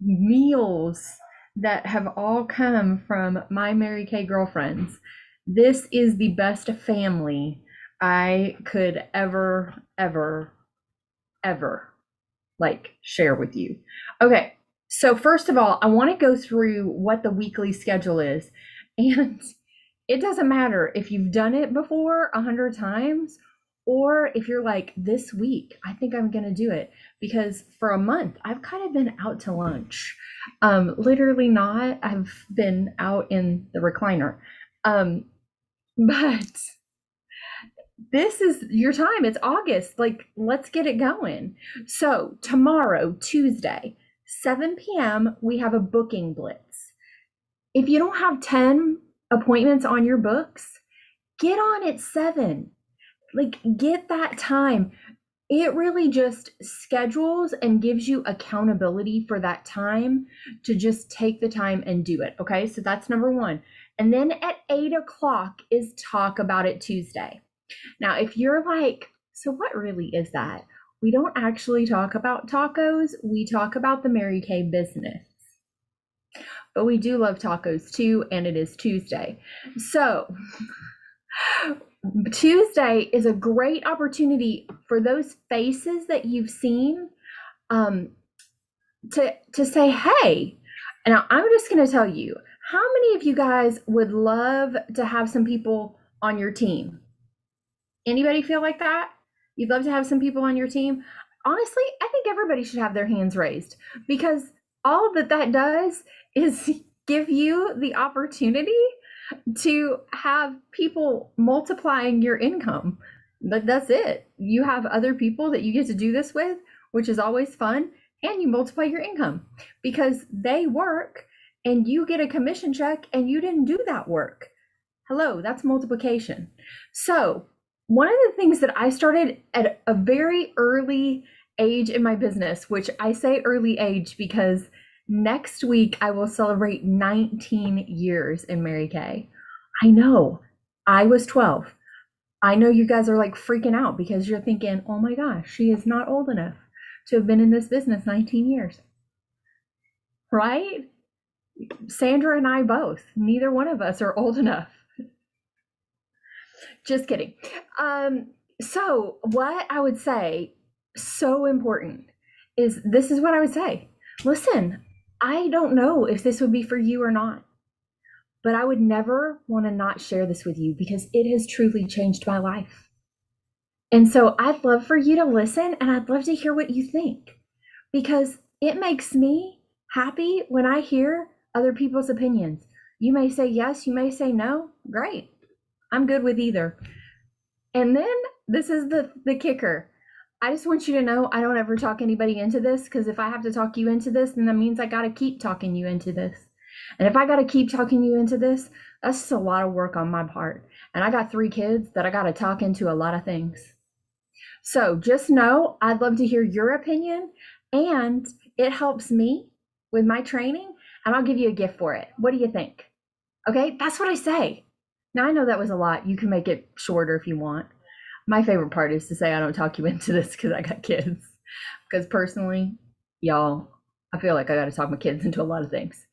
meals that have all come from my Mary Kay girlfriends. This is the best family I could ever like share with you. Okay, so first of all, I want to go through what the weekly schedule is. And it doesn't matter if you've done it before 100 times, or if you're like, this week, I think I'm going to do it. Because for a month, I've kind of been out to lunch. Literally not. I've been out in the recliner. But this is your time. It's August. Like, let's get it going. So tomorrow, Tuesday, 7 p.m., we have a booking blitz. If you don't have 10 appointments on your books, get on at 7. Like, get that time. It really just schedules and gives you accountability for that time to just take the time and do it. Okay, so that's number one. And then at 8 o'clock is Talk About It Tuesday. Now, if you're like, so what really is that? We don't actually talk about tacos. We talk about the Mary Kay business. But we do love tacos too, and it is Tuesday. So Tuesday is a great opportunity for those faces that you've seen to say, hey. And I'm just going to tell you, how many of you guys would love to have some people on your team? Anybody feel like that? You'd love to have some people on your team? Honestly, I think everybody should have their hands raised, because all that does is give you the opportunity to have people multiplying your income. But that's it. You have other people that you get to do this with, which is always fun, and you multiply your income because they work and you get a commission check and you didn't do that work. Hello, that's multiplication. So one of the things that I started at a very early age in my business, which I say early age because next week I will celebrate 19 years in Mary Kay. I know, I was 12. I know you guys are like freaking out because you're thinking, oh my gosh, she is not old enough to have been in this business 19 years. Right? Sandra and I both, neither one of us are old enough. Just kidding. So what I would say, so important, is this is what I would say. Listen, I don't know if this would be for you or not, but I would never want to not share this with you because it has truly changed my life. And so I'd love for you to listen, and I'd love to hear what you think, because it makes me happy when I hear other people's opinions. You may say yes, you may say no. Great. I'm good with either. And then this is the kicker. I just want you to know I don't ever talk anybody into this, because if I have to talk you into this, then that means I got to keep talking you into this. And if I got to keep talking you into this, that's just a lot of work on my part. And I got 3 kids that I got to talk into a lot of things. So just know I'd love to hear your opinion, and it helps me with my training, and I'll give you a gift for it. What do you think? Okay, that's what I say. Now I know that was a lot. You can make it shorter if you want. My favorite part is to say I don't talk you into this because I got kids. Because personally, y'all, I feel like I got to talk my kids into a lot of things.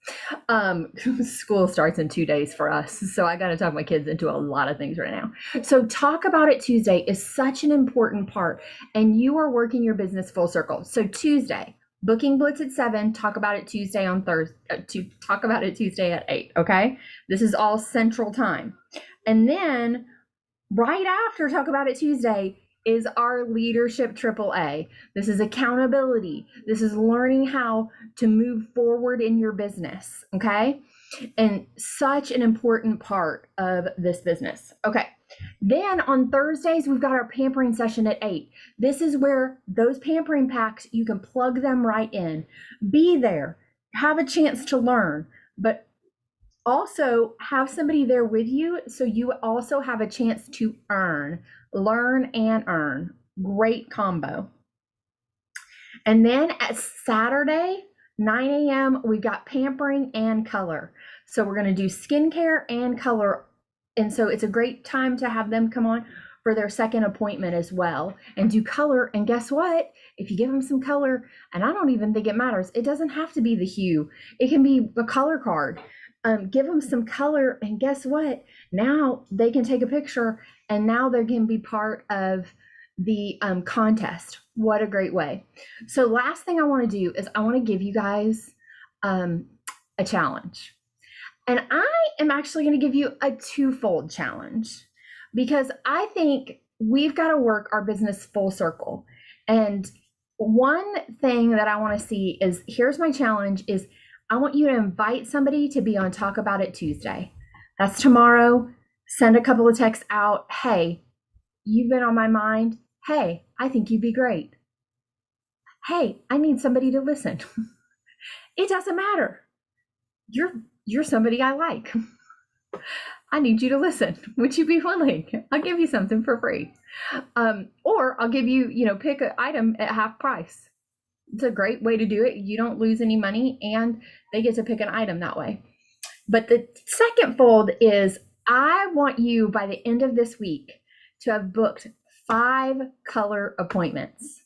School starts in 2 days for us, so I got to talk my kids into a lot of things right now. So Talk About It Tuesday is such an important part, and you are working your business full circle. So Tuesday, Booking Blitz at 7, Talk About It Tuesday on Thursday, to Talk About It Tuesday at 8, okay? This is all Central Time. And then right after Talk About It Tuesday is our Leadership AAA. This is accountability. This is learning how to move forward in your business, okay? And such an important part of this business. Okay, then on Thursdays, we've got our pampering session at 8. This is where those pampering packs, you can plug them right in. Be there, have a chance to learn, but also have somebody there with you so you also have a chance to learn and earn. Great combo. And then at Saturday, 9 a.m., we've got pampering and color. So we're going to do skincare and color. And so it's a great time to have them come on for their second appointment as well and do color. And guess what? If you give them some color, and I don't even think it matters, it doesn't have to be the hue. It can be a color card. Give them some color, and guess what? Now they can take a picture, and now they can be part of the contest. What a great way. So last thing I want to do is I want to give you guys a challenge. And I am actually going to give you a twofold challenge because I think we've got to work our business full circle. And one thing that I want to see is, here's my challenge, is I want you to invite somebody to be on Talk About It Tuesday. That's tomorrow. Send a couple of texts out. Hey, you've been on my mind. Hey, I think you'd be great. Hey, I need somebody to listen. It doesn't matter. You're somebody I like. I need you to listen. Would you be willing? I'll give you something for free. Or I'll give you, pick an item at half price. It's a great way to do it. You don't lose any money and they get to pick an item that way. But the second fold is I want you by the end of this week to have booked 5 color appointments.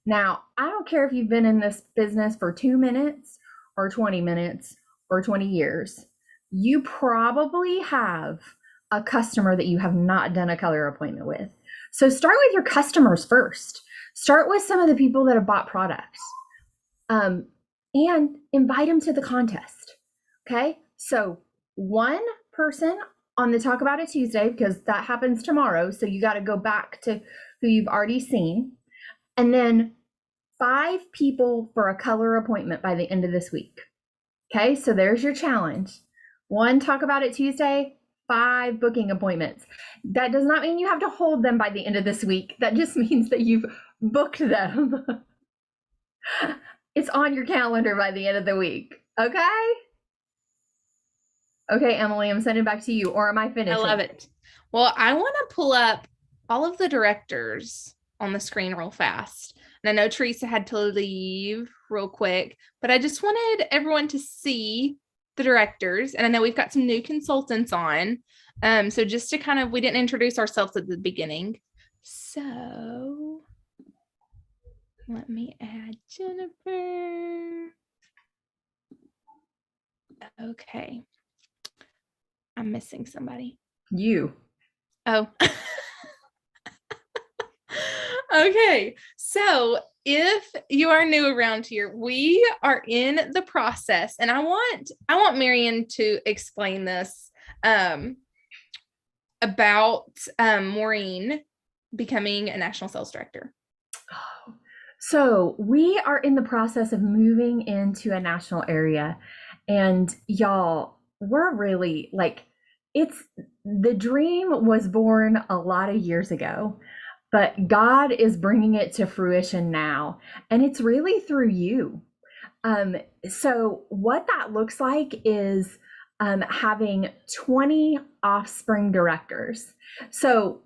Now, I don't care if you've been in this business for 2 minutes or 20 minutes or 20 years. You probably have a customer that you have not done a color appointment with. So start with your customers first. Start with some of the people that have bought products and invite them to the contest. Okay, so 1 person on the Talk About It Tuesday, because that happens tomorrow. So you got to go back to who you've already seen. And then 5 people for a color appointment by the end of this week. Okay, so there's your challenge. 1 Talk About It Tuesday, 5 booking appointments. That does not mean you have to hold them by the end of this week. That just means that you've booked them. It's on your calendar by the end of the week. Okay? Okay, Emily, I'm sending it back to you, or am I finished? I love it. Well, I want to pull up all of the directors on the screen real fast. And I know Teresa had to leave real quick, but I just wanted everyone to see the directors. And I know we've got some new consultants on. So just to we didn't introduce ourselves at the beginning. So let me add Jennifer. Okay. I'm missing somebody. You. Oh. Okay. So if you are new around here, we are in the process, and I want Marian to explain this about Maureen becoming a national sales director. So we are in the process of moving into a national area, and y'all, we're really the dream was born a lot of years ago, but God is bringing it to fruition now, and it's really through you. So what that looks like is having 20 offspring directors. So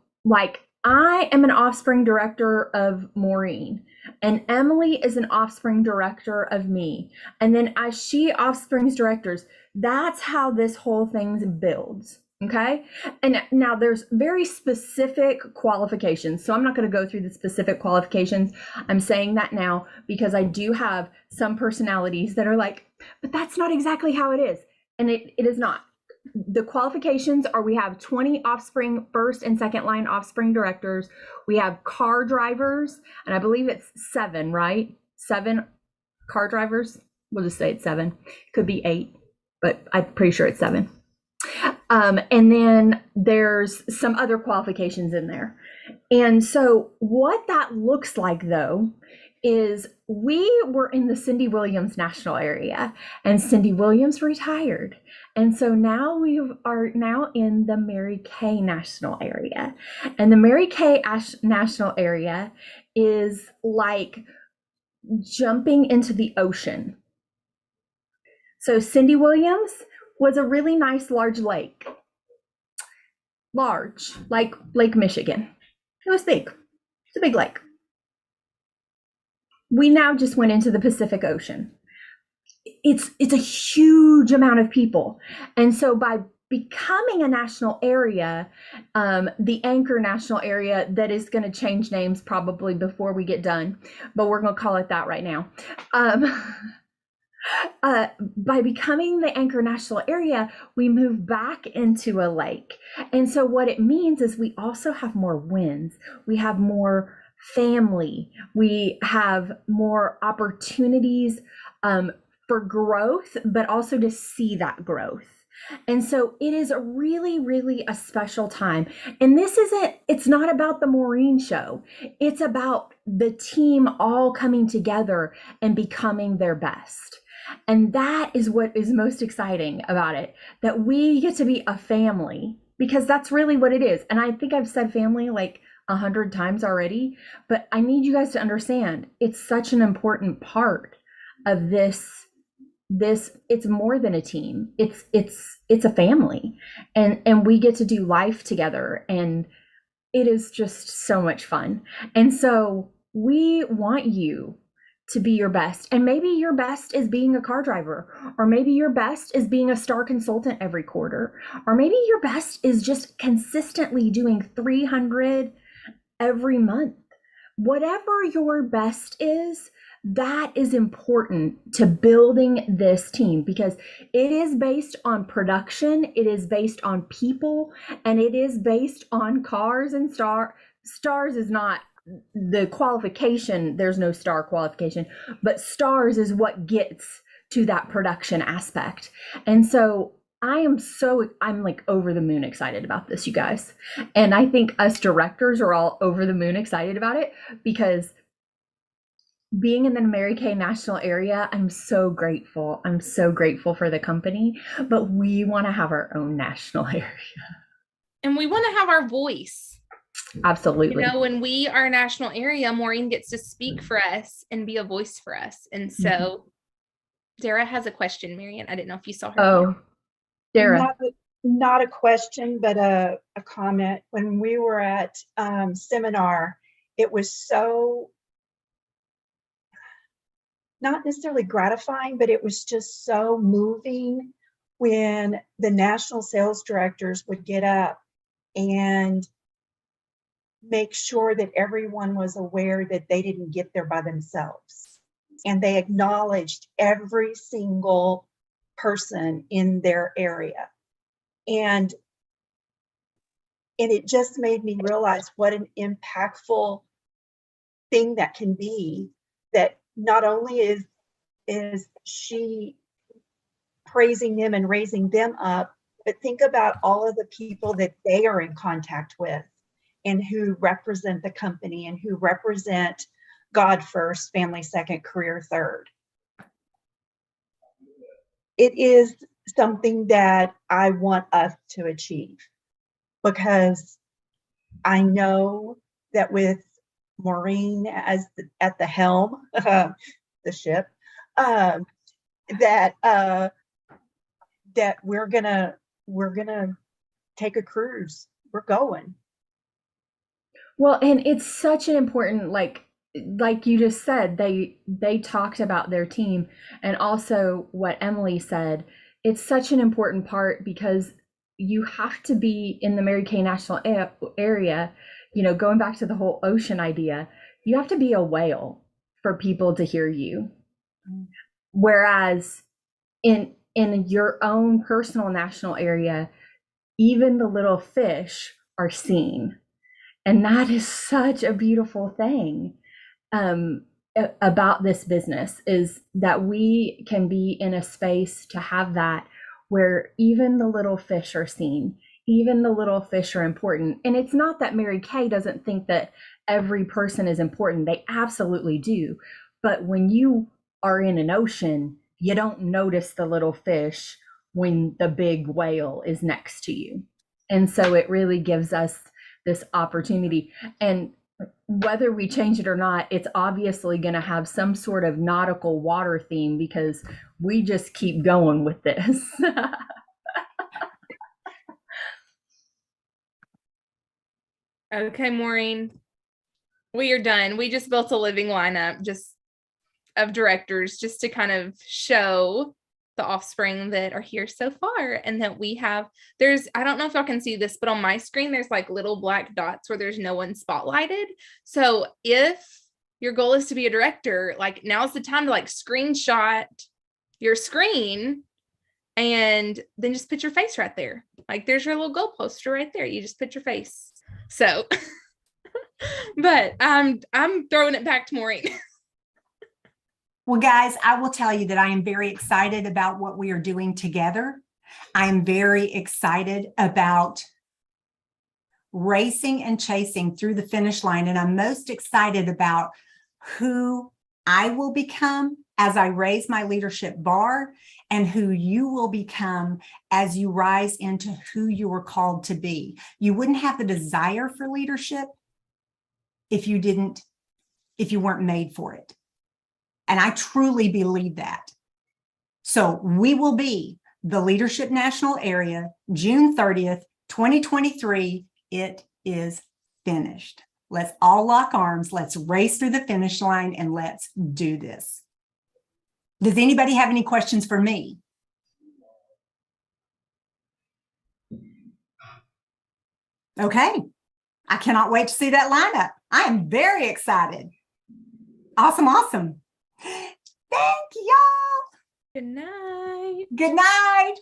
I am an offspring director of Maureen, and Emily is an offspring director of me. And then as she offsprings directors, that's how this whole thing builds. Okay. And now there's very specific qualifications. So I'm not going to go through the specific qualifications. I'm saying that now because I do have some personalities that are like, but that's not exactly how it is. And it is not. The qualifications are we have 20 offspring, first and second line offspring directors. We have car drivers, and I believe it's 7, right? 7 car drivers. We'll just say it's 7. Could be 8, but I'm pretty sure it's 7. And then there's some other qualifications in there. And so what that looks like, though, is we were in the Cindy Williams National Area, and Cindy Williams retired. And so now we are now in the Mary Kay National Area. And the Mary Kay National Area is like jumping into the ocean. So Cindy Williams was a really nice large lake. Large, like Lake Michigan. It was big. It's a big lake. We now just went into the Pacific Ocean. It's a huge amount of people. And so by becoming a national area, the Anchor National Area, that is going to change names probably before we get done, but we're going to call it that right now. By becoming the Anchor National Area, we move back into a lake. And so what it means is we also have more winds. We have more family. We have more opportunities for growth, but also to see that growth. And so it is a really, really a special time. And it's not about the Maureen show. It's about the team all coming together and becoming their best. And that is what is most exciting about it, that we get to be a family, because that's really what it is. And I think I've said family like 100 times already, but I need you guys to understand it's such an important part of this. It's more than a team. It's a family, and we get to do life together, and it is just so much fun. And so we want you to be your best. And maybe your best is being a car driver, or maybe your best is being a star consultant every quarter, or maybe your best is just consistently doing 300 every month. Whatever your best is, that is important to building this team, because it is based on production, it is based on people, and it is based on cars and stars is not the qualification. There's no star qualification, but stars is what gets to that production aspect. And so I'm like over the moon excited about this, you guys. And I think us directors are all over the moon excited about it, because being in the Mary Kay National Area, I'm so grateful. I'm so grateful for the company, but we want to have our own national area. And we want to have our voice. Absolutely. You know, when we are a national area, Maureen gets to speak for us and be a voice for us. And so Dara has a question, Marian. I didn't know if you saw her. Oh, Dara. Not a question, but a comment. When we were at seminar, it was so not necessarily gratifying, but it was just so moving when the national sales directors would get up and make sure that everyone was aware that they didn't get there by themselves. And they acknowledged every single person in their area. And it just made me realize what an impactful thing that can be, that not only is she praising them and raising them up, but think about all of the people that they are in contact with and who represent the company and who represent God first, family second, career third. It is something that I want us to achieve, because I know that with Maureen at the helm, the ship, that we're gonna take a cruise. We're going. Well, and it's such an important, like you just said, they talked about their team, and also what Emily said. It's such an important part, because you have to be in the Mary Kay National Area, going back to the whole ocean idea, you have to be a whale for people to hear you. Whereas in your own personal national area, even the little fish are seen. And that is such a beautiful thing about this business, is that we can be in a space to have that where even the little fish are seen, even the little fish are important. And it's not that Mary Kay doesn't think that every person is important. They absolutely do. But when you are in an ocean, you don't notice the little fish when the big whale is next to you. And so it really gives us this opportunity. And whether we change it or not, it's obviously going to have some sort of nautical water theme, because we just keep going with this. Okay, Maureen, we are done. We just built a living lineup just of directors, just to kind of show the offspring that are here so far, and that we have, I don't know if y'all can see this, but on my screen, there's like little black dots where there's no one spotlighted. So if your goal is to be a director, like, now's the time to like screenshot your screen and then just put your face right there. Like, there's your little goal poster right there. You just put your face. So, but I'm throwing it back to Maureen. Well, guys, I will tell you that I am very excited about what we are doing together. I am very excited about racing and chasing through the finish line. And I'm most excited about who I will become as I raise my leadership bar, and who you will become as you rise into who you were called to be. You wouldn't have the desire for leadership if you weren't made for it. And I truly believe that. So we will be the Leadership National Area, June 30th, 2023. It is finished. Let's all lock arms. Let's race through the finish line, and let's do this. Does anybody have any questions for me? Okay. I cannot wait to see that lineup. I am very excited. Awesome, awesome. Thank y'all. Good night. Good night.